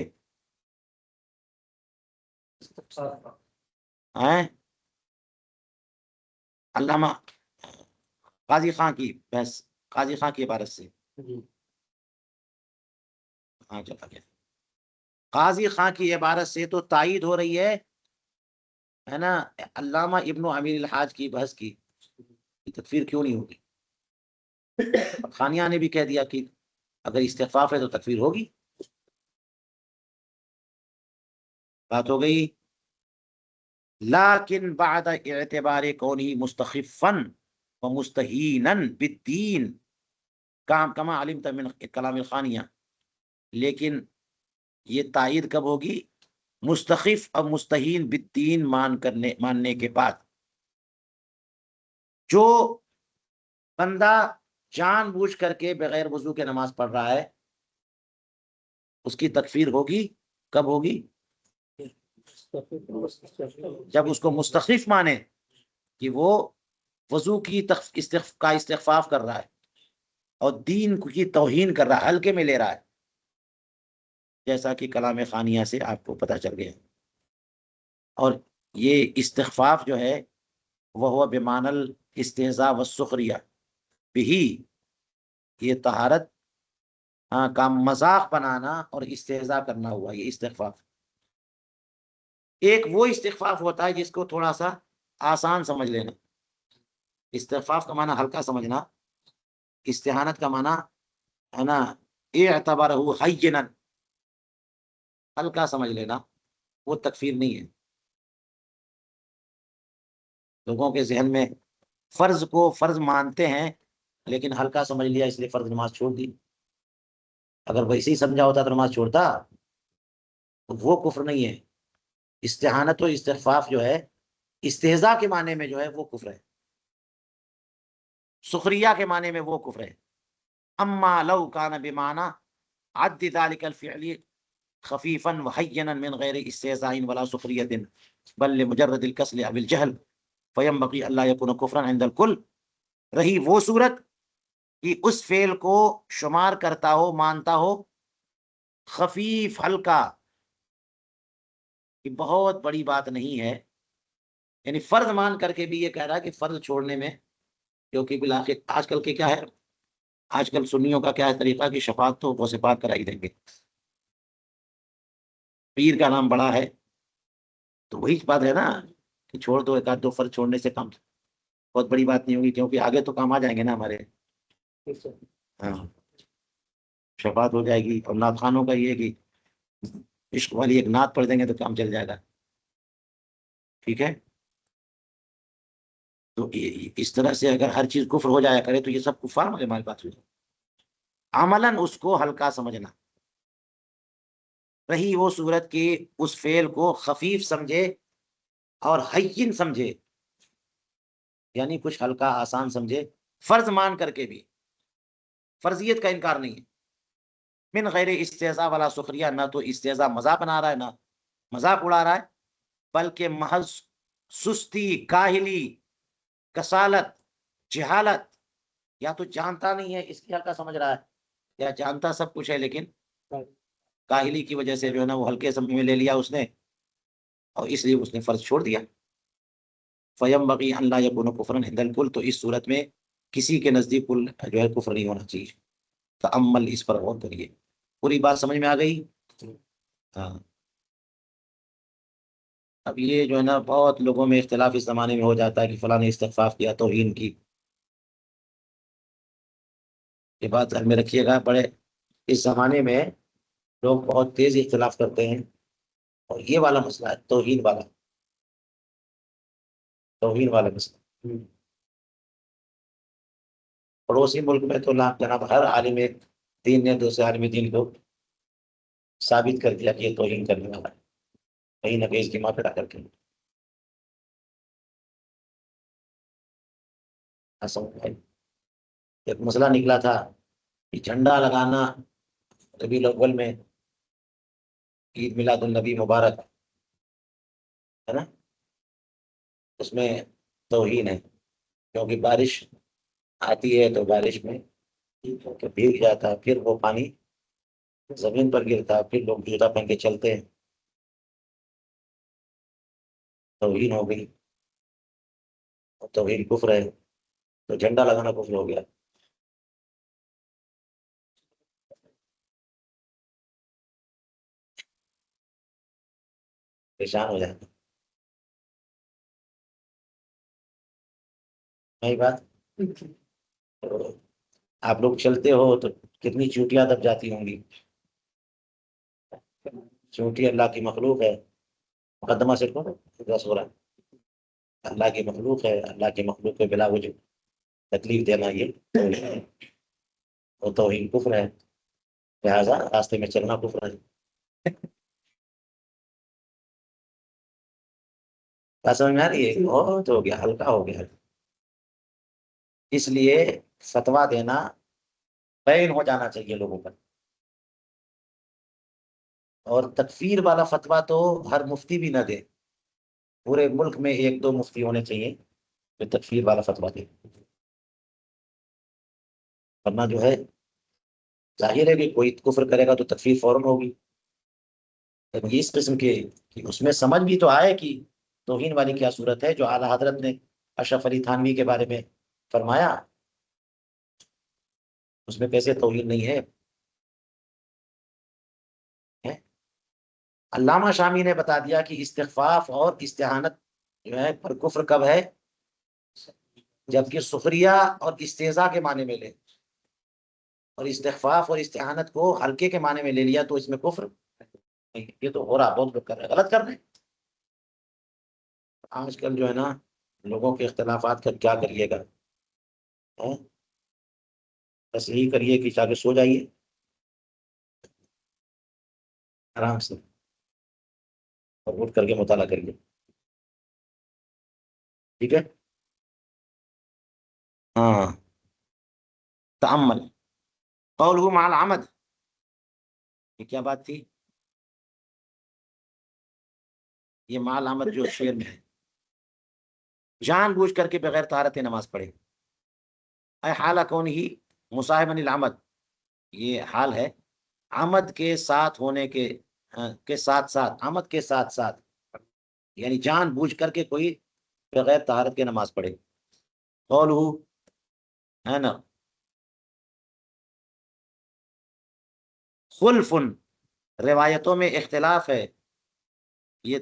علامہ قاضی خان کی بحث، قاضی خان کی عبارت سے. ہاں چلا گیا. قاضی خان کی عبارت سے تو تائید ہو رہی ہے نا علامہ ابن امیر الحاج کی بحث کی تکفیر کیوں نہیں ہوگی. خانیہ نے بھی کہہ دیا کہ اگر استخفاف ہے تو تکفیر ہوگی. بات ہو گئی. لیکن بعد اعتبار کونہی مستخفا ومستہینا بالدین کما علمت من کلام الخانیہ، لیکن یہ تائید کب ہوگی؟ مستخف اور مستہین بالدین ماننے کے بعد. جو بندہ جان بوجھ کر کے بغیر وضو کے نماز پڑھ رہا ہے اس کی تکفیر ہوگی. کب ہوگی؟ جب اس کو مستخف مانے کہ وہ وضو کی کا استخفاف کر رہا ہے اور دین کی توہین کر رہا ہے، ہلکے میں لے رہا ہے، جیسا کہ کلام خانیہ سے آپ کو پتہ چل گیا. اور یہ استخفاف جو ہے وہ بمعنی الاستہزاء والسخریہ بھی، یہ طہارت کا مذاق بنانا اور استہزاء کرنا ہوا یہ استخفاف. ایک وہ استخفاف ہوتا ہے جس کو تھوڑا سا آسان سمجھ لینا. استخفاف کا معنی ہلکا سمجھنا، استہانت کا معنی ہے نا اعتبرہ حینا، ہلکا سمجھ لینا. وہ تکفیر نہیں ہے. لوگوں کے ذہن میں فرض کو فرض مانتے ہیں لیکن ہلکا سمجھ لیا اس لیے فرض نماز چھوڑ دی. اگر ویسے ہی سمجھا ہوتا تو نماز چھوڑتا. تو وہ کفر نہیں ہے. استہانت و استخفاف جو ہے استہزاء کے معنی میں جو ہے وہ کفر ہے، سخریہ کے معنی میں وہ کفر ہے. اما لو کان بمعنی عد ذلك الفعل خفیفا وحینا من غیر استہزاء ولا سخریۃ بل لمجرد الکسل او الجہل فینبغی الا یکون کفرا عند الکل. رہی وہ صورت کہ اس فعل کو شمار کرتا ہو، مانتا ہو خفیف، ہلکا، کہ بہت بڑی بات نہیں ہے، یعنی فرض مان کر کے بھی یہ کہہ رہا ہے کہ فرض چھوڑنے میں، کیونکہ بالآخر آج کل کے کیا ہے، آج کل سنیوں کا کیا ہے طریقہ کہ شفاعت تو وہ صفات کرائی دیں گے، پیر کا نام بڑا ہے تو وہی بات ہے نا کہ چھوڑ دو، ایک آدھ دو فرض چھوڑنے سے کم بہت بڑی بات نہیں ہوگی، کیونکہ آگے تو کام آ جائیں گے نا ہمارے. ہاں شفاعت ہو جائے گی. اور نعت خانوں کا یہ کہ عشق والی ایک نعت پڑھ دیں گے تو کام چل جائے گا. ٹھیک ہے. تو اس طرح سے اگر ہر چیز کفر ہو جایا کرے تو یہ سب کفار میں ہماری بات ہوئی. عملاً اس کو ہلکا سمجھنا. رہی وہ صورت کی اس فعل کو خفیف سمجھے اور ہین سمجھے، یعنی کچھ ہلکا آسان سمجھے، فرض مان کر کے بھی، فرضیت کا انکار نہیں ہے، من غیر استہزاء والا سخریہ، نہ تو استہزاء مذاق بنا رہا ہے، نہ مذاق اڑا رہا ہے، بلکہ محض سستی، کاہلی، کسالت، جہالت، یا تو جانتا نہیں ہے اس کی ہلکا سمجھ رہا ہے، یا جانتا سب کچھ ہے لیکن کاہلی کی وجہ سے جو ہے نا وہ ہلکے سمجھ میں لے لیا اس نے، اور اس لیے اس نے فرض چھوڑ دیا۔ فَيَنبَغِي أَنْ لَا يَكُونَ كُفْرًا عِنْدَ الْكُلِّ، تو اس صورت میں کسی کے نزدیک کل جو ہے کفر نہیں ہونا چاہیے۔ تأمل، اس پر غور کریے، پوری بات سمجھ میں آ گئی؟ ہاں۔ اب یہ جو ہے نا بہت لوگوں میں اختلاف اس زمانے میں ہو جاتا ہے کہ فلاں نے استغفاف کیا، توہین کی، یہ بات ذہن میں رکھیے گا۔ بڑے اس زمانے میں لوگ بہت تیز اختلاف کرتے ہیں، اور یہ والا مسئلہ ہے، توہین والا مسئلہ، پڑوسی ملک میں تو جناب ہر عالم دین نے دوسرے عالم دین کو ثابت کر دیا کہ یہ توہین کرنے والا ہے، کہیں نہ کہیں اس کی ماں پیدا کر کے ایک مسئلہ نکلا تھا کہ جھنڈا لگانا ربیع الاول میں، عید میلاد النبی مبارک ہے نا، اس میں توہین ہے، کیونکہ بارش آتی ہے تو بارش میں کہ بھیگ جاتا ہے، پھر وہ پانی زمین پر گرتا ہے، پھر لوگ جوتا پہن کے چلتے ہیں، توہین ہو گئی، اور توہین کفر ہے، تو جھنڈا لگانا کفر ہو گیا۔ پریشان ہو جاتا نہیں بات، تو آپ لوگ چلتے ہو تو کتنی چوٹیاں دب جاتی ہوں گی، چونٹی اللہ کی مخلوق ہے، مقدمہ سے کون دس ہو رہا ہے، اللہ کی مخلوق ہے، اللہ کی مخلوق کو بلا وجہ تکلیف دینا یہ وہ توہین کفر ہے، لہٰذا راستے میں چلنا کفر ہے۔ بات سمجھ میں آ رہی ہے؟ بہت ہو گیا، ہلکا ہو گیا، اس لیے فتویٰ دینا بین ہو جانا چاہیے لوگوں پر، اور تکفیر والا فتویٰ تو ہر مفتی بھی نہ دے، پورے ملک میں ایک دو مفتی ہونے چاہیے جو تکفیر والا فتویٰ دے، ورنہ جو ہے ظاہر ہے کہ کوئی کفر کرے گا تو تکفیر فوراً ہوگی، لیکن اس قسم کے کہ اس میں سمجھ بھی تو آئے کہ توہین والی کیا صورت ہے، جو اعلیٰ حضرت نے اشرف علی تھانوی کے بارے میں فرمایا، اس میں کیسے توہین نہیں ہے؟ علامہ شامی نے بتا دیا کہ استخفاف اور استعانت جو ہے پر کفر کب ہے، جبکہ سخریہ اور استہزاء کے معنی میں لے، اور استخفاف اور استعانت کو ہلکے کے معنی میں لے لیا تو اس میں کفر نہیں۔ یہ تو ہو رہا، بہت لوگ کر رہے ہیں، غلط کر رہے ہیں۔ آج کل جو ہے نا لوگوں کے اختلافات کا کیا کریے گا، بس یہی کریے کہ جا کے سو جائیے آرام سے، اور اٹھ کر کے مطالعہ کریے، ٹھیک ہے؟ ہاں، تأمل قوله مع العمد، یہ کیا بات تھی؟ یہ مع العمد جو شعر میں ہے، جان بوجھ کر کے بغیر طہارت نماز پڑھے، اے حال کون ہی مصاحبا العمد، یہ حال ہے عمد کے ساتھ ہونے کے ساتھ ساتھ، عمد کے ساتھ ساتھ، یعنی جان بوجھ کر کے کوئی بغیر طہارت کے نماز پڑھے، قولہ ہے نا، خلف، روایتوں میں اختلاف ہے، یہ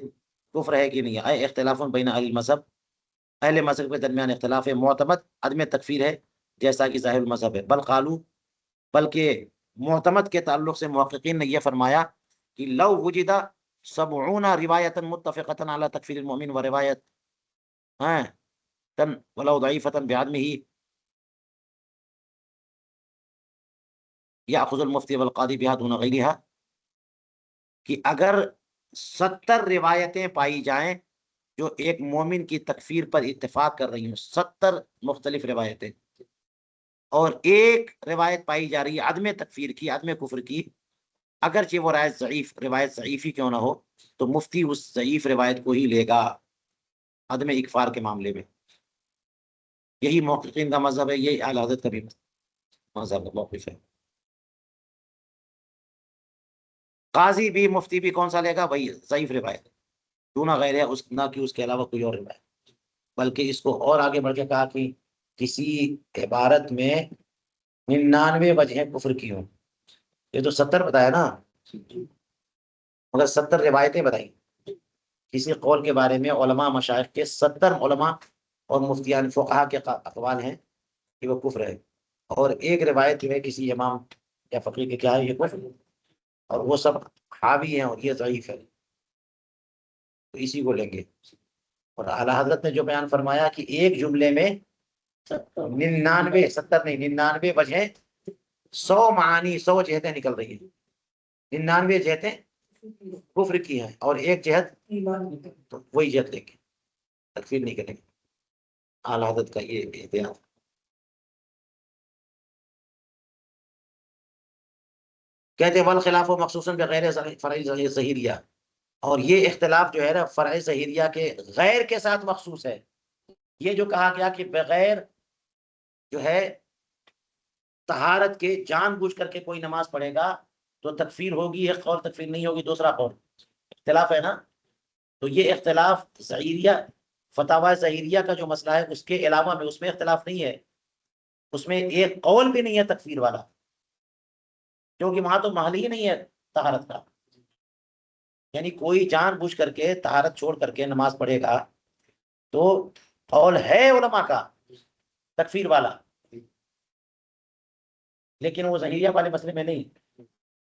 کفر ہے کہ نہیں ہے، اے اختلاف بین اہل المذہب، اہل مذہب کے درمیان اختلاف ہے، معتمد عدم تکفیر ہے جیسا کہ ظاہر المذہب ہے، بل قالو، بلکہ معتمد کے تعلق سے محققین نے یہ فرمایا کہ لو وجد 70 روایتا متفقتا علی تکفیر المؤمن و روایت ولو ضعیفتا بعدمہ یأخذ المفتی والقاضی بها دون غیرها، کہ اگر 70 روایتیں پائی جائیں جو ایک مومن کی تکفیر پر اتفاق کر رہی ہوں، 70 مختلف روایتیں، اور ایک روایت پائی جا رہی ہے عدم تکفیر کی، عدم کفر کی، اگرچہ وہ روایت ضعیف ہی کیوں نہ ہو، تو مفتی اس ضعیف روایت کو ہی لے گا عدم اکفار کے معاملے میں۔ یہی محققین کا مذہب ہے، یہی اعلی حضرت کا بھی مذہب موقف ہے۔ قاضی بھی مفتی بھی کون سا لے گا؟ وہی ضعیف روایت، دونہ غیر ہے، نہ کہ اس کے علاوہ کوئی اور روایت، بلکہ اس کو اور آگے بڑھ کے کہا کہ کسی عبارت میں 99 وجہیں کفر کی ہوں، یہ تو 70 بتایا نا، مگر 70 روایتیں بتائیں کسی قول کے بارے میں، علماء مشائخ کے 70 علماء اور مفتیان فقہا کے اقوال ہیں کہ وہ کفر ہے، اور ایک روایت جو ہے کسی امام یا فقیہ کے کیا ہے یہ کفر، اور وہ سب حاوی ہیں اور یہ ضعیف ہے، تو اسی کو لیں گے۔ اور اعلی حضرت نے جو بیان فرمایا کہ ایک جملے میں 99 70 نہیں 99 وجہیں، 100 معانی، 100 جہتیں نکل رہی ہیں، 99 جہتیں کفر کی ہیں اور ایک جہت تو وہی جہت لیں گے، تکفیر نہیں کریں گے۔ اعلی حضرت کا یہ بیان۔ کہتے ہیں والخلاف مخصوصاً بغیر فرع ظہیریہ، اور یہ اختلاف جو ہے نا فرع ظہیریہ کے غیر کے ساتھ مخصوص ہے۔ یہ جو کہا گیا کہ بغیر جو ہے طہارت کے جان بوجھ کر کے کوئی نماز پڑھے گا تو تکفیر ہوگی، ایک قول تکفیر نہیں ہوگی، دوسرا قول اختلاف ہے نا، تو یہ اختلاف ظہیریہ فتاوی ظہیریہ کا جو مسئلہ ہے اس کے علاوہ میں اس میں اختلاف نہیں ہے، اس میں ایک قول بھی نہیں ہے تکفیر والا، کیونکہ وہاں تو محل ہی نہیں ہے طہارت کا، یعنی کوئی جان بوجھ کر کے طہارت چھوڑ کر کے نماز پڑھے گا تو قول ہے علماء کا تکفیر والا، لیکن وہ ظہیریہ والے مسئلے میں نہیں،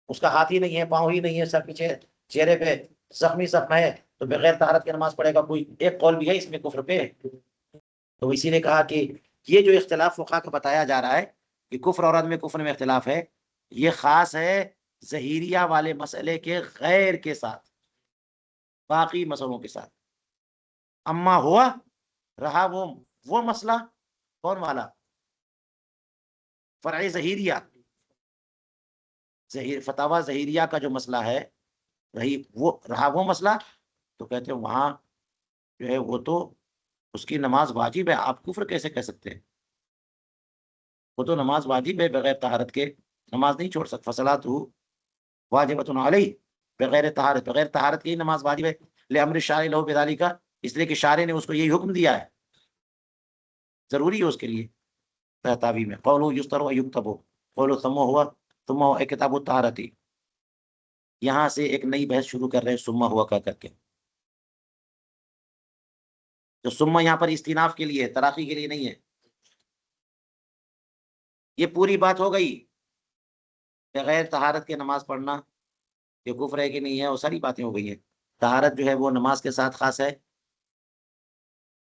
اس کا ہاتھ ہی نہیں ہے، پاؤں ہی نہیں ہے، سر پیچھے چہرے پہ زخمی ہے، تو بغیر طہارت کی نماز پڑھے گا، کوئی ایک قول بھی ہے اس میں کفر پہ، تو اسی نے کہا کہ یہ جو اختلاف فقہا کا بتایا جا رہا ہے کہ کفر اور عدم کفر میں اختلاف ہے، یہ خاص ہے ظہیریہ والے مسئلے کے غیر کے ساتھ، باقی مسئلوں کے ساتھ۔ اما ہوا رہا وہ مسئلہ کون والا؟ فرع ظہیریہ، فتاوی ظہیریہ کا جو مسئلہ ہے رہا وہ مسئلہ، تو کہتے ہیں وہاں جو ہے وہ تو اس کی نماز واجب ہے، آپ کفر کیسے کہہ سکتے ہیں؟ وہ تو نماز واجب ہے، بغیر طہارت کے نماز نہیں چھوڑ سکتا، فصلات واجبۃ علیہ، بغیر طہارت کی نماز واجب ہے، لامر الشارع لہ بذالک، اس لیے کہ شارع نے اس کو یہی حکم دیا ہے، ضروری ہے اس کے لیے۔ تحتاوی میں قولو یستر و یکتب، قولو ثم ہوا کتاب الطہارتی، یہاں سے ایک نئی بحث شروع کر رہے ہیں ثم ہوا کا کر کے، جو ثم یہاں پر استئناف کے لیے ہے، تراخی کے لیے نہیں ہے۔ یہ پوری بات ہو گئی، بغیر طہارت کے نماز پڑھنا یہ کفر ہے کہ نہیں ہے، وہ ساری باتیں ہو گئی ہیں، طہارت جو ہے وہ نماز کے ساتھ خاص ہے،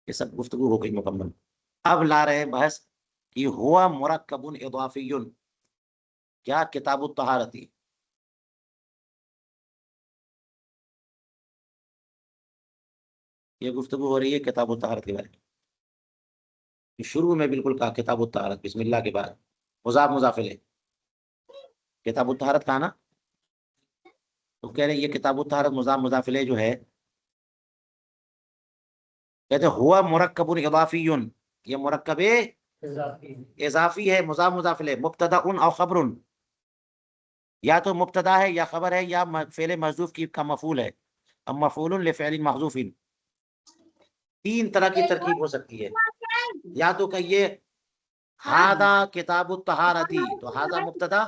یہ سب گفتگو ہو گئی مکمل۔ اب لا رہے بحث کہ ہوا مرکب اضافی، کیا کتاب الطہارتی، یہ گفتگو ہو رہی ہے کتاب الطہارت کے بارے میں، شروع میں بالکل کہا کتاب الطہارت بسم اللہ کے بعد مضاف مضاف الیہ، کتاب الطہارت کہا نا، تو کہہ رہے ہیں یہ کتاب الطہارت مضاف مضاف الیہ جو ہے، کہتے ہوا مرکب اضافی، یہ مرکب اضافی ہے، مضاف مضاف الیہ، مبتدا او خبر، یا تو مبتدا ہے یا خبر ہے یا فعل محذوف کا مفعول ہے، اب مفعول لفعل محذوف، تین طرح کی ترکیب ہو سکتی ہے، یا تو کہیے ہاذا کتاب الطہارتی، تو ہاذا مبتدا،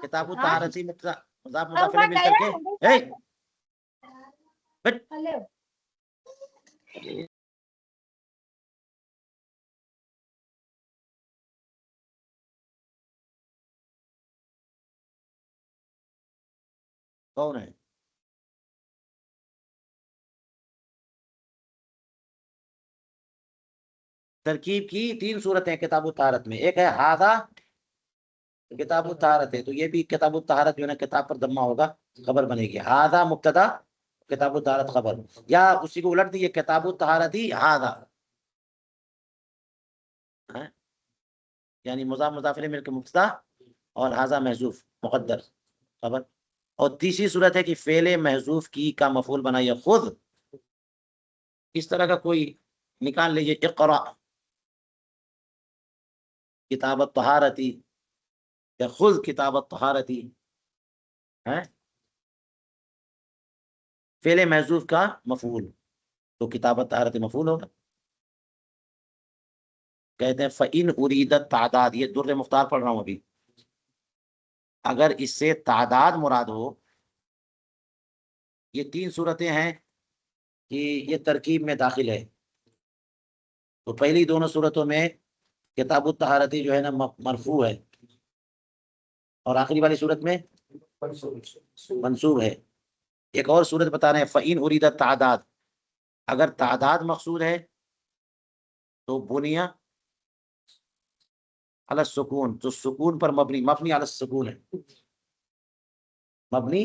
کتاب الطہارتی مبتدا، مضاف مضاف الیہ مل کر کے کون ہے؟ ترکیب کی تین صورتیں کتاب الطہارت میں، ایک ہے ہاذا کتاب الطہارت ہے، تو یہ بھی کتاب الطہارت جو ہے نا کتاب پر ضمہ ہوگا، خبر بنے گی، ہاذا مبتدا کتاب الطہارت خبر، یا اسی کو الٹ دیے کتاب الطہارتی ہاذا، یعنی مضاف مضاف الیہ مل کے مبتدا اور ہاذا محذوف مقدر خبر۔ اور تیسری صورت ہے کہ فعل محذوف کی کا مفعول بنائیے خود، اس طرح کا کوئی نکال لیجیے، اقرا کتاب الطہارتی یا خذ کتاب الطہارتی ہے فعل محذوف کا مفعول، تو کتاب الطہارتی مفعول ہوگا۔ کہتے ہیں فَإِنْ أُرِيدَتْ تعداد، یہ در مختار پڑھ رہا ہوں ابھی، اگر اس سے تعداد مراد ہو، یہ تین صورتیں ہیں کہ یہ ترکیب میں داخل ہے، تو پہلی دونوں صورتوں میں کتاب الطہارتی جو ہے نا مرفوع ہے، اور آخری والی صورت میں منصوب ہے۔ ایک اور صورت بتا رہے ہیں فَإِنْ أُرِيدَتْ تعداد، اگر تعداد مقصود ہے تو بنیا علی السکون، تو سکون پر مبنی علی السکون ہے، مبنی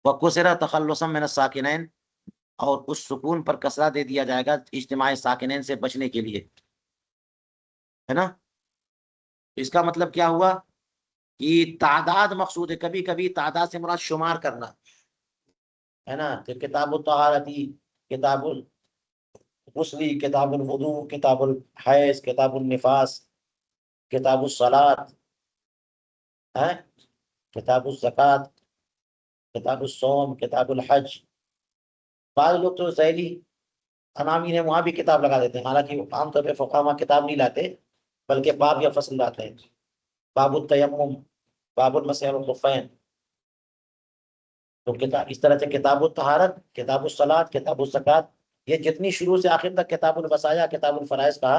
وَكُسِرَ تخلصا من الساکنین، اور اس سکون پر کسرہ دے دیا جائے گا اجتماع ساکنین سے بچنے کے لیے، ہے نا۔ اس کا مطلب کیا ہوا کہ تعداد مقصود ہے، کبھی کبھی تعداد سے مراد شمار کرنا ہے نا، کہ کتاب الطہارتی، کتاب الغسل، کتاب الوضوء، کتاب الحیض، کتاب النفاس، کتاب الصلاۃ، کتاب الزکوٰۃ، کتاب الصوم، کتاب الحج۔ بعض لوگ تو ذیلی عناوین ہے وہاں بھی کتاب لگا دیتے ہیں، حالانکہ عام طور پہ فقہاء کتاب نہیں لاتے بلکہ باب یا فصل لاتے ہیں، باب التیمم، باب المسح علی الخفین، تو کتاب اس طرح سے کتاب الطہارت، کتاب الصلاۃ، کتاب الزکوٰۃ، یہ جتنی شروع سے آخر تک کتاب الوصایا، کتاب الفرائض کہا،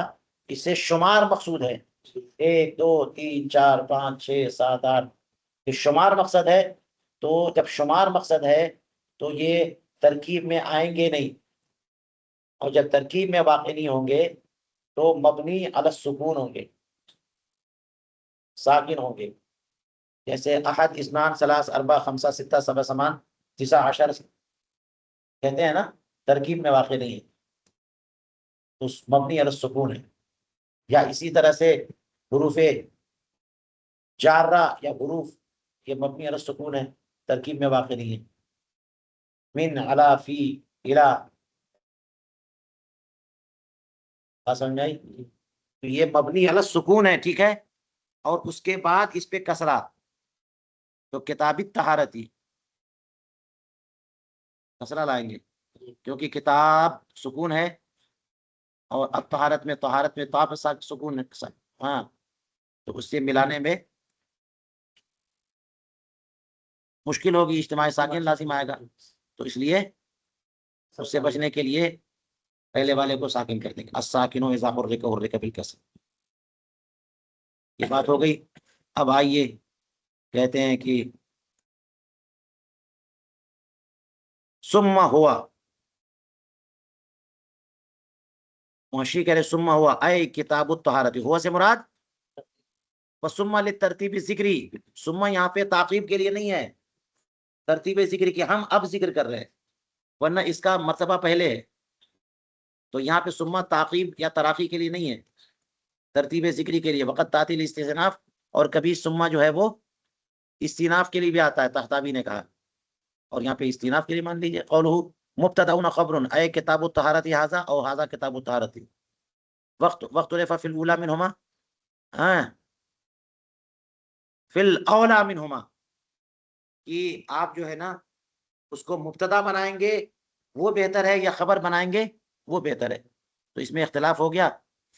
اس سے شمار مقصود ہے، 1 2 3 4 5 6 7 8، یہ شمار مقصد ہے، تو جب شمار مقصد ہے تو یہ ترکیب میں آئیں گے نہیں، اور جب ترکیب میں واقع نہیں ہوں گے تو مبنی علی السکون ہوں گے، ساکن ہوں گے، جیسے احد، اثنان، ثلاث، اربع، خمسہ، ستہ، سبع، ثمان، تسع، عشر کہتے ہیں نا، ترکیب میں واقع نہیں ہے تو مبنی علی السکون ہے۔ یا اسی طرح سے حروف جارہ یا حروف، یہ مبنی علی السکون ہے، ترکیب میں واقع نہیں ہے، من، علی، فی، الی، بات سمجھ آئی؟ تو یہ مبنی علی السکون ہے، ٹھیک ہے، اور اس کے بعد اس پہ کسرہ، تو کتابی طہارتی کسرہ لائیں گے، کیونکہ کتاب سکون ہے، اور اب طہارت میں طا پر سکون ہے، ہاں، تو اس سے ملانے میں مشکل ہوگی، اجتماع ساکن لازم آئے گا، تو اس لیے اس سے بچنے کے لیے پہلے والے کو ساکن کر دیں گے، الساکن اذا حرک حرک بالکسر۔ یہ بات ہو گئی۔ اب آئیے کہتے ہیں کہ ثم ہوا، معاشی کہہ رہے ثم ہوا اے کتاب الطہارت، ہوا سے مراد وثم للترتیب ذکری، ثم یہاں پہ تعقیب کے لیے نہیں ہے، ترتیب ذکری کی ہم اب ذکر کر رہے ہیں، ورنہ اس کا مرتبہ پہلے ہے، تو یہاں پہ ثم تعقیب یا تراخی کے لیے نہیں ہے، ترتیب ذکری کے لیے، وقت تعطیل استئناف، اور کبھی ثم جو ہے وہ استئناف کے لیے بھی آتا ہے، طحطاوی نے کہا، اور یہاں پہ استئناف کے لیے مان لیجیے، قولہ مبتدأ خبر اے کتاب الطہارت ھذا او ھذا کتاب الطہارت، وقت رفع فی الاولی منہما، فی الاولی منہما، کہ آپ جو ہے نا اس کو مبتدا بنائیں گے وہ بہتر ہے یا خبر بنائیں گے وہ بہتر ہے، تو اس میں اختلاف ہو گیا،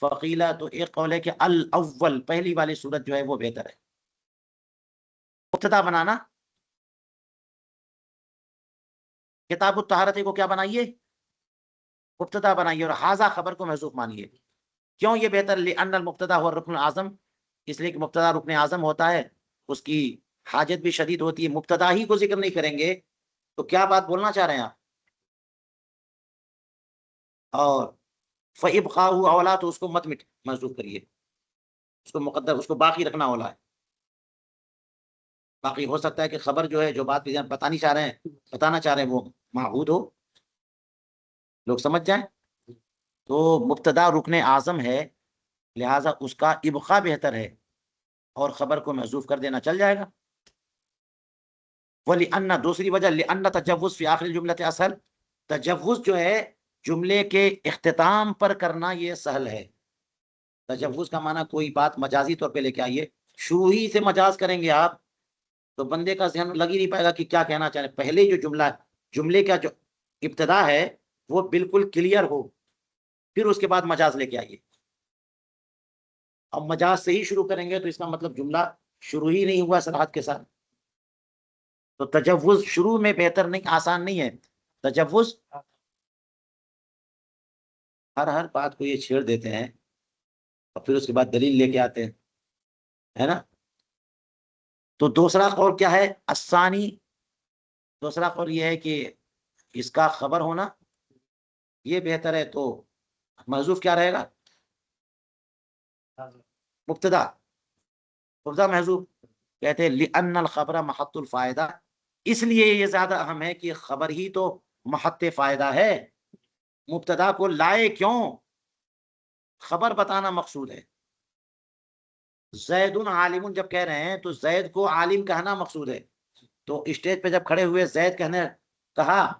فقیلہ، تو ایک قول ہے کہ الاول، پہلی والی صورت جو ہے وہ بہتر ہے، مبتدا بنانا، کتاب الطہارت کو کیا بنائیے، مبتدا بنائیے، اور ھذا خبر کو محذوف مانیے، کیوں یہ بہتر، لأن المبتدا هو الرکن الاعظم، اس لیے کہ مبتدا رکن اعظم ہوتا ہے، اس کی حاجت بھی شدید ہوتی ہے، مبتدا ہی کو ذکر نہیں کریں گے تو کیا بات بولنا چاہ رہے ہیں آپ، اور فَإِبْقَاؤُ اولا، تو اس کو مت محذوف کریے، اس کو مقدر، اس کو باقی رکھنا اولا ہے، باقی ہو سکتا ہے کہ خبر جو ہے جو بات بتانا چاہ رہے ہیں وہ معہود ہو، لوگ سمجھ جائیں. تو مبتدا رکن اعظم ہے، لہذا اس کا ابقاء بہتر ہے اور خبر کو محذوف کر دینا چل جائے گا. وَلِأَنَّ دوسری وجہ لِأَنَّ تجوز فی آخر الجملۃ اسهل، تجوز جو ہے جملے کے اختتام پر کرنا یہ سہل ہے. تجوز کا معنی کوئی بات مجازی طور پہ لے کے آئیے، شروع ہی سے مجاز کریں گے آپ تو بندے کا ذہن لگ ہی نہیں پائے گا کہ کیا کہنا چاہ رہے ہیں. پہلے جو جملہ جملے کا جو ابتدا ہے وہ بالکل کلیئر ہو، پھر اس کے بعد مجاز لے کے آئیے. اب مجاز سے ہی شروع کریں گے تو اس کا مطلب جملہ شروع ہی نہیں ہوا صراحت کے ساتھ. تو تجوز شروع میں بہتر نہیں، آسان نہیں ہے. تجوز ہر بات کو یہ چھیڑ دیتے ہیں اور پھر اس کے بعد دلیل لے کے آتے ہیں، ہے نا. تو دوسرا قول کیا ہے؟ الثانی، دوسرا قول یہ ہے کہ اس کا خبر ہونا یہ بہتر ہے. تو محذوف کیا رہے گا؟ مبتدا محذوف. کہتے ہیں لِأَنَّ الْخَبْرَ مَحَطُّ الْفَائِدَةِ، اس لیے یہ زیادہ اہم ہے کہ خبر ہی تو محط فائدہ ہے. مبتدا کو لائے کیوں؟ خبر بتانا مقصود ہے. زید عالم جب کہہ رہے ہیں تو زید کو عالم کہنا مقصود ہے. تو اسٹیج پہ جب کھڑے ہوئے زید کہا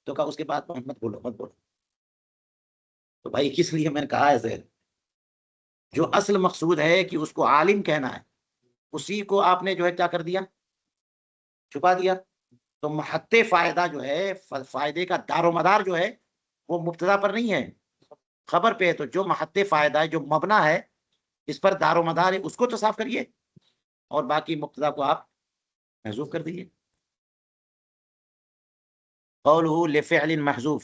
تو کہا اس کے بعد مت بولو. تو بھائی کس لیے میں نے کہا ہے زید؟ جو اصل مقصود ہے کہ اس کو عالم کہنا ہے، اسی کو آپ نے جو ہے کیا کر دیا؟ چھپا دیا. تو محط فائدہ جو ہے، فائدے کا دار و مدار جو ہے وہ مبتدا پر نہیں ہے، خبر پہ ہے. تو جو محط فائدہ ہے، جو مبنا ہے، اس پر دار و مدار ہے، اس کو تو صاف کریے اور باقی مبتدا کو آپ محذوف کر دیجیے. قوله لفعل محذوف،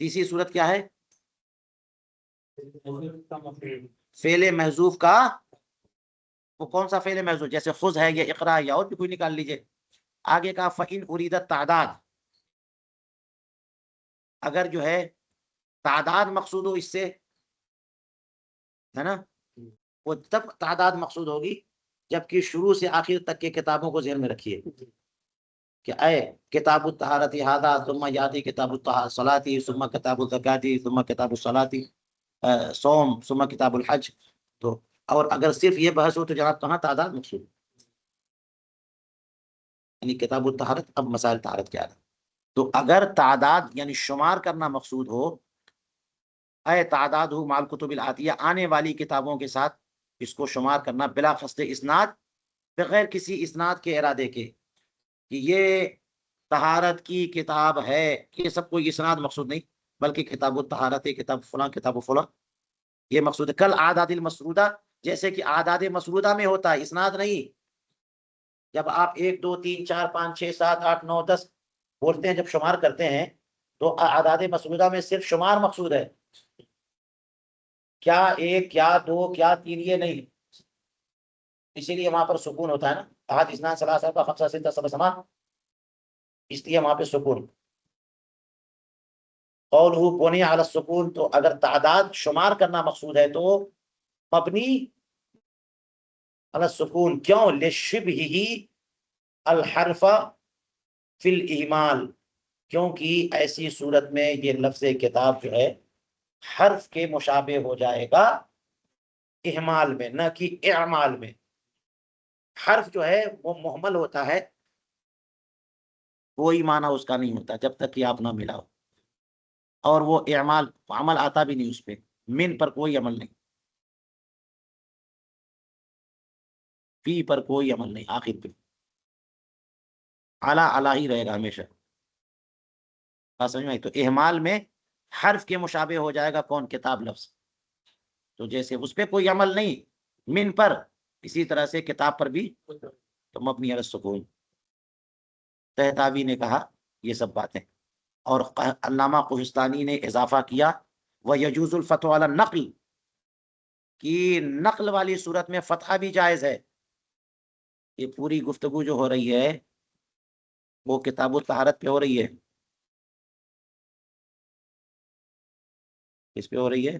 تیسری صورت کیا ہے؟ فعل محذوف کا وہ کون سا فعل محذوف؟ جیسے خذ ہے یا اقرا یا اور بھی کوئی نکال لیجئے. آگے کا فإن اریدت تعداد، اگر جو ہے تعداد مقصود ہو اس سے، ہے نا، وہ تب تعداد مقصود ہوگی جبکہ شروع سے آخر تک کے کتابوں کو ذہن میں رکھیے کہ اے کتاب الطہارت ھذا ثم یاتی کتاب الصلاۃ ثم کتاب الزکات ثم کتاب الصلاۃ صوم ثم کتاب الحج. تو اور اگر صرف یہ بحث ہو تو جناب کہاں تعداد مقصود؟ یعنی کتاب الطہارت، اب مسائل طہارت کیا ہے. تو اگر تعداد یعنی شمار کرنا مقصود ہو، اے تعداد ہو مال کتب العاتیہ، آنے والی کتابوں کے ساتھ اس کو شمار کرنا بلا قصد اسناد، بغیر کسی اسناد کے ارادے کے کہ یہ طہارت کی کتاب ہے. یہ سب کوئی اسناد مقصود نہیں، بلکہ کتاب الطہارت، کتاب فلاں، کتاب فلاں، یہ مقصود ہے. کل اعداد المسرودہ، جیسے کہ اعداد مسرودہ میں ہوتا ہے، اسناد نہیں. جب آپ 1 2 3 4 5 6 7 8 9 10 بولتے ہیں، جب شمار کرتے ہیں تو اعداد مسرودہ میں صرف شمار مقصود ہے، کیا 1 کیا 2 کیا 3 یہ نہیں. اسی لیے وہاں پر سکون ہوتا ہے نا، احد اثنان ثلاثہ کا خمسہ ستہ سبع ثمان، اس لیے وہاں پہ سکون. قولہ بنی علی السکون، تو اگر تعداد شمار کرنا مقصود ہے تو مبنی علی السکون. کیوں؟ لشبہہ الحرف فی الاہمال، کیونکہ ایسی صورت میں یہ لفظ کتاب جو ہے حرف کے مشابہ ہو جائے گا اہمال میں، نہ کہ اعمال میں. حرف جو ہے وہ محمل ہوتا ہے، کوئی معنی اس کا نہیں ہوتا جب تک کہ آپ نہ ملاؤ، اور وہ اعمال عمل آتا بھی نہیں اس پہ، من پر کوئی عمل نہیں، فی پر کوئی عمل نہیں، آخر پہ اعلیٰ ہی رہے گا ہمیشہ. بات سمجھ میں آئی؟ تو اہمال میں حرف کے مشابہ ہو جائے گا کون؟ کتاب لفظ. تو جیسے اس پہ کوئی عمل نہیں من پر، اسی طرح سے کتاب پر بھی تو مبنی علی السکون. طحطاوی نے کہا یہ سب باتیں، اور علامہ کوہستانی نے اضافہ کیا وَيَجُوزُ الْفَتْحُ عَلَى النَّقْلِ، کہ نقل والی صورت میں فتحہ بھی جائز ہے. یہ پوری گفتگو جو ہو رہی ہے وہ کتاب الطہارت پہ ہو رہی ہے، اس پہ ہو رہی ہے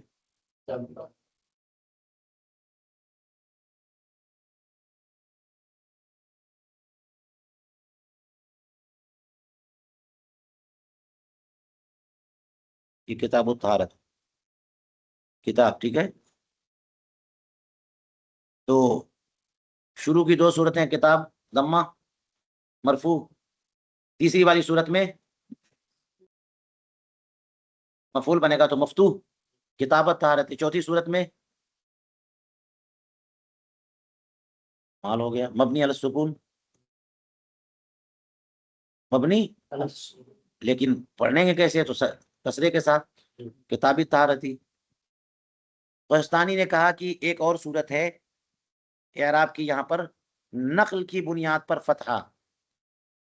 یہ کتاب الطہارت کتاب، ٹھیک ہے. تو شروع کی 2 صورتیں کتاب ضمہ مرفوع، تیسری والی صورت میں مفعول بنے گا تو مفتوح کتاب الطہارت. چوتھی صورت میں حال ہو گیا مبنی علی السکون، مبنی لیکن پڑھنے کے کیسے تو کسرے کے ساتھ کتابی طہارتی. کوہستانی نے کہا کہ ایک اور صورت ہے اعراب کی، یہاں پر نقل کی بنیاد پر فتحہ.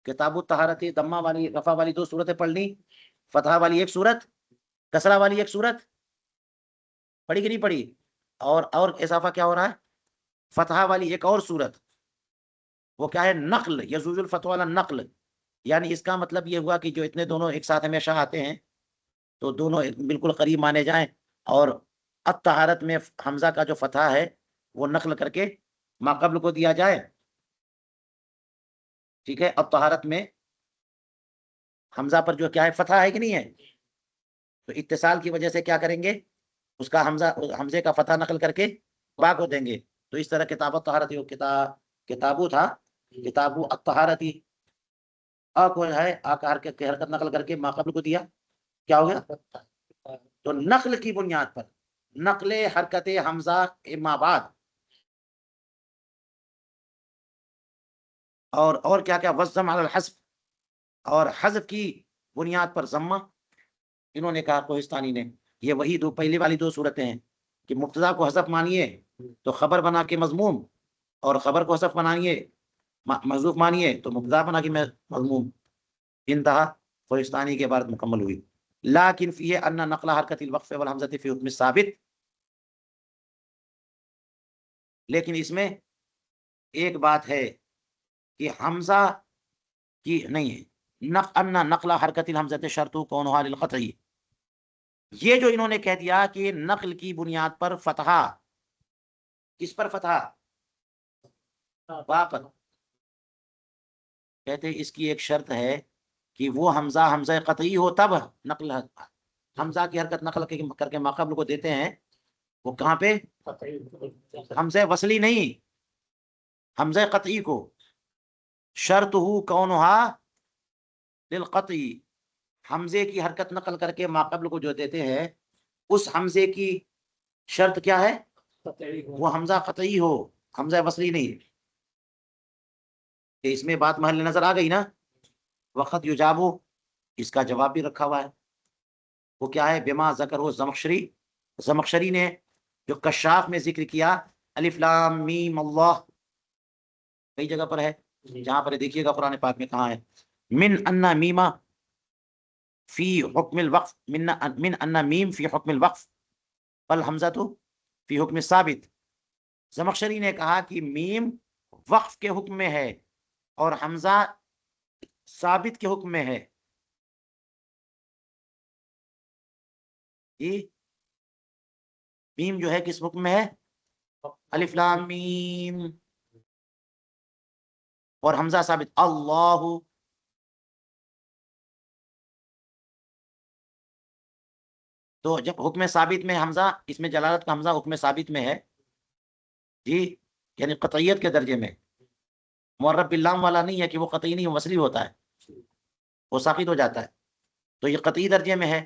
کتاب الطہارتی ضمہ والی رفع والی 2 صورتیں پڑھ لی، فتحہ والی 1 صورت، کسرہ والی 1 صورت پڑھی کہ نہیں پڑھی؟ اور اضافہ کیا ہو رہا ہے؟ فتحہ والی ایک اور صورت، وہ کیا ہے؟ نقل، یزوج الفتح والا نقل. یعنی اس کا مطلب یہ ہوا کہ جو اتنے دونوں ایک ساتھ ہمیشہ آتے ہیں تو دونوں بالکل قریب مانے جائیں، اور الطہارت میں حمزہ کا جو فتحہ ہے وہ نقل کر کے ما قبل کو دیا جائے. ٹھیک ہے، الطہارت میں حمزہ پر جو کیا ہے؟ فتحہ ہے کہ نہیں ہے؟ تو اتصال کی وجہ سے کیا کریں گے؟ اس کا حمزے کا فتحہ نقل کر کے با کو دیں گے. تو اس طرح کتاب الطہارتی کتابو تھا، کتابو الطہارتی کو ہے آ کا حرکت نقل کر کے ما قبل کو دیا، کیا ہو گیا؟ تو نقل کی بنیاد پر نقل حرکت حمزہ اما بعد، اور کیا کیا؟ وزم علی الحذف، اور حذف کی بنیاد پر ضمہ. انہوں نے کہا کوہستانی نے یہ وہی پہلی والی 2 صورتیں ہیں کہ مبتدا کو حذف مانیے تو خبر بنا کے مضموم، اور خبر کو حذف بنائیے محذوف مانیے تو مبتدا بنا کے مضموم. انتہا کوہستانی کے بعد مکمل ہوئی. لیکن فیہ ان نقل حرکت الوقف والحمزہ فی حکم ثابت، لیکن اس میں ایک بات ہے کہ حمزہ کی نہیں ہے، ان نقل حرکت الحمزہ شرط کونھا للقطعی. یہ جو انہوں نے کہہ دیا کہ نقل کی بنیاد پر فتحہ، کس پر فتحہ؟ با پر. کہتے اس کی ایک شرط ہے کہ وہ حمزہ قطعی ہو تب نقل، حمزہ کی حرکت نقل کر کے ما قبل کو دیتے ہیں، وہ کہاں پہ؟ حمزہ وصلی نہیں، حمزہ قطعی کو. شرط ہو کونھا للقطعی، حمزے کی حرکت نقل کر کے ما قبل کو جو دیتے ہیں اس حمزے کی شرط کیا ہے؟ وہ حمزہ قطعی ہو، حمزہ وصلی نہیں. کہ اس میں بات محل نظر آ گئی نا. وقت یجابو، اس کا جواب بھی رکھا ہوا ہے، وہ کیا ہے؟ بما ذکر ہو زمخشری نے جو کشاف میں ذکر کیا، الف لام میم اللہ، کئی جگہ پر ہے، جہاں پر دیکھیے گا قرآن پاک میں کہاں ہے؟ من ان میما فی حکم الوقف، من ان میم فی حکم الوقف والحمزہ تو فی حکم ثابت. زمخشری نے کہا کہ میم وقف کے حکم میں ہے اور حمزہ ثابت کے حکم میں ہے. میم جو ہے کس حکم میں ہے؟ الف لام میم، اور حمزہ ثابت اللہ. تو جب حکم ثابت میں حمزہ، اس میں جلالت کا حمزہ حکم ثابت میں ہے جی، یعنی قطعیت کے درجے میں، معرب باللام والا نہیں ہے کہ وہ قطعی نہیں وصلی ہوتا ہے، وہ ساقط ہو جاتا ہے. تو یہ قطعی درجے میں ہے.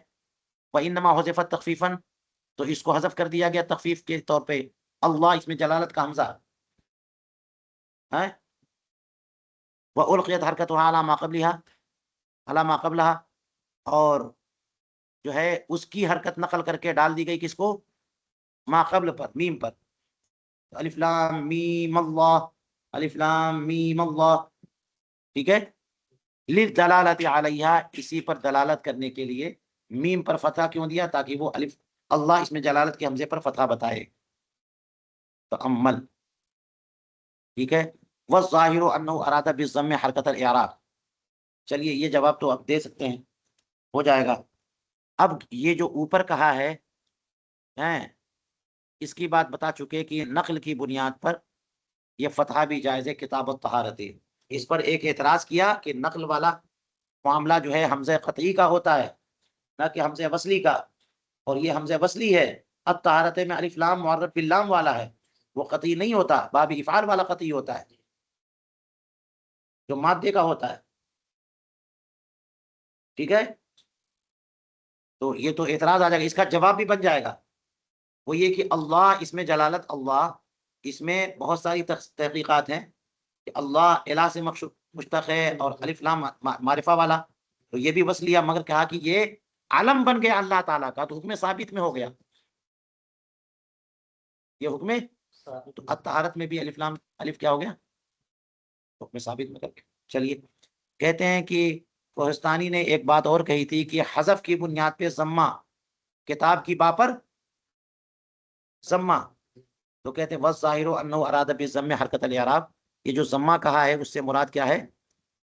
وَإِنَّمَا حُذِفَتْ تَخْفِيفًا، تو اس کو حذف کر دیا گیا تخفیف کے طور پہ. اللہ، اس میں جلالت کا حمزہ ہے. وَأُلْقِيَتْ حَرْكَتُهَا عَلَى مَا قَبْلِهَا، عَلَى مَا قَبْلَهَا، اور جو ہے اس کی حرکت نقل کر کے ڈال دی گئی کس کو؟ ما قبل پر، میم پر. الف لام میم اللہ، الف لام میم اللہ، ٹھیک ہے. للدلالت علیہا، اسی پر دلالت کرنے کے لیے میم پر فتح کیوں دیا؟ تاکہ وہ الف اللہ اس میں جلالت کے حمزے پر فتح بتائے. تأمل، ٹھیک ہے. والظاہر انہ اراد بالضم حرکت الاعراب. چلیے یہ جواب تو اب دے سکتے ہیں، ہو جائے گا. اب یہ جو اوپر کہا ہے اس کی بات بتا چکے کہ نقل کی بنیاد پر یہ فتحہ بھی جائز ہے کتاب الطہارت. اس پر ایک اعتراض کیا کہ نقل والا معاملہ جو ہے حمزہ قطعی کا ہوتا ہے، نہ کہ حمزہ وصلی کا، اور یہ حمزہ وصلی ہے۔ الطہارت میں الف لام معرب باللام والا ہے، وہ قطعی نہیں ہوتا، باب افعال والا قطعی ہوتا ہے جو مادے کا ہوتا ہے، ٹھیک ہے؟ تو یہ تو اعتراض آ جائے گا، اس کا جواب بھی بن جائے گا، وہ یہ کہ اللہ، اس میں جلالت اللہ، اس میں بہت ساری تحقیقات ہیں کہ اللہ الہ سے مشتق ہے اور الف لام معرفہ والا، تو یہ بھی بس لیا، مگر کہا کہ یہ علم بن گیا اللہ تعالیٰ کا، تو حکم ثابت میں ہو گیا یہ حکم، تو الطہارت میں بھی الف لام الف کیا ہو گیا، حکم ثابت میں کر کے۔ چلیے، کہتے ہیں کہ کوہستانی نے ایک بات اور کہی تھی کہ حذف کی بنیاد پہ ضمہ، کتاب کی با پر ضمہ، تو کہتے ہیں وَالظَّاهِرُ أَنَّهُ أَرَادَ بِالضَّمِّ حرکت الاعراب، یہ جو ضمہ کہا ہے اس سے مراد کیا ہے؟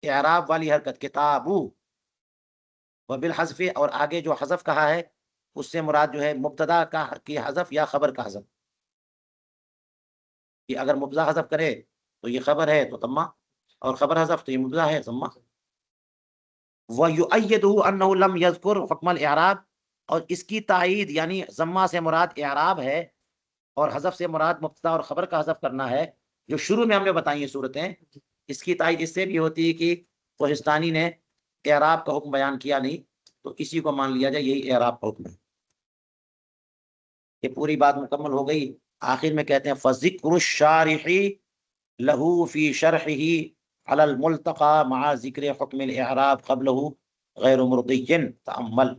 اعراب والی حرکت، کتابو، وبالحذف، اور آگے جو حذف کہا ہے اس سے مراد جو ہے مبتدا کا کی حذف یا خبر کا حذف، کہ اگر مبتدا حذف کرے تو یہ خبر ہے تو ضمہ، اور خبر حذف تو یہ مبتدا ہے ضمہ۔ وَيُؤَيِّدُهُ أَنَّهُ لَمْ يَذْكُرْ حُكْمَ الْإِعْرَابِ، اور اس کی تائید یعنی ضمہ سے مراد اعراب ہے اور حذف سے مراد مبتدا اور خبر کا حذف کرنا ہے، جو شروع میں ہم نے بتائی ہیں صورتیں، اس کی تائید اس سے بھی ہوتی ہے کہ کوہستانی نے اعراب کا حکم بیان کیا نہیں، تو اسی کو مان لیا جائے یہی اعراب کا حکم ہے۔ یہ پوری بات مکمل ہو گئی، آخر میں کہتے ہیں فذکر الشارح لہ فی شرحہ علی الملتقى مع ذکر حکم الاعراب قبلہ غیر مرضی تأمل۔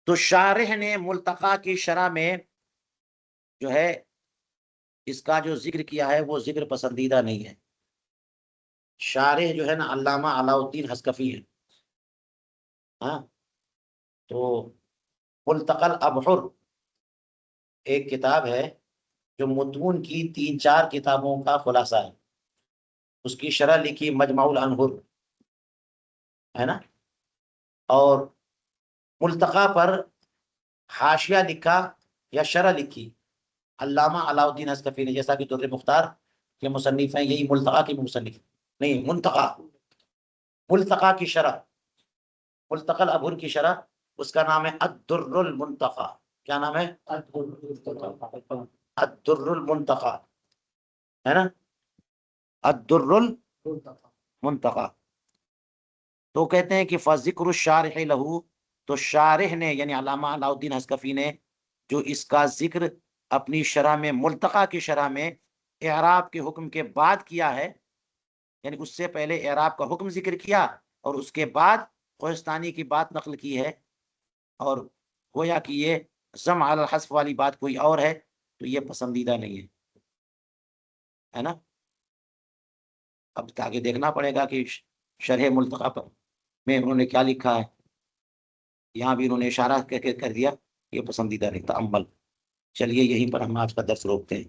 تو شارح نے ملتقى کی شرح میں جو ہے اس کا جو ذکر کیا ہے وہ ذکر پسندیدہ نہیں ہے۔ شارح جو ہے نا علامہ علاء الدین حسکفی ہے، ہاں، تو ملتقى الابحر ایک کتاب ہے جو متون کی 3-4 کتابوں کا خلاصہ ہے، اس کی شرح لکھی مجمع الانہر ہے نا، اور ملتقى پر حاشیہ لکھا یا شرح لکھی علامہ علاء الدین حسکفی نے، جیسا کہ در مختار کے مصنف ہیں، یہی ملتقى کے مصنف نہیں، ملتقى کی شرح، ملتقى الابحر کی شرح، اس کا نام ہے الدر المنتقى۔ کیا نام ہے؟ الدر المنتقى ہے نا، الدر المنتقى۔ تو کہتے ہیں کہ فذکر الشارح لہ، تو شارح نے یعنی علامہ علاء الدین حسکفی نے جو اس کا ذکر اپنی شرح میں، ملتقى کی شرح میں اعراب کے حکم کے بعد کیا ہے، یعنی اس سے پہلے اعراب کا حکم ذکر کیا اور اس کے بعد کوہستانی کی بات نقل کی ہے، اور گویا کہ یہ ضم علی الحذف والی بات کوئی اور ہے، تو یہ پسندیدہ نہیں ہے نا۔ اب آگے دیکھنا پڑے گا کہ شرح ملتقى پر میں انہوں نے کیا لکھا ہے، یہاں بھی انہوں نے اشارہ کر دیا، یہ پسندیدہ نہیں، تأمل۔ چلیے یہیں پر ہم آج کا درس روکتے ہیں۔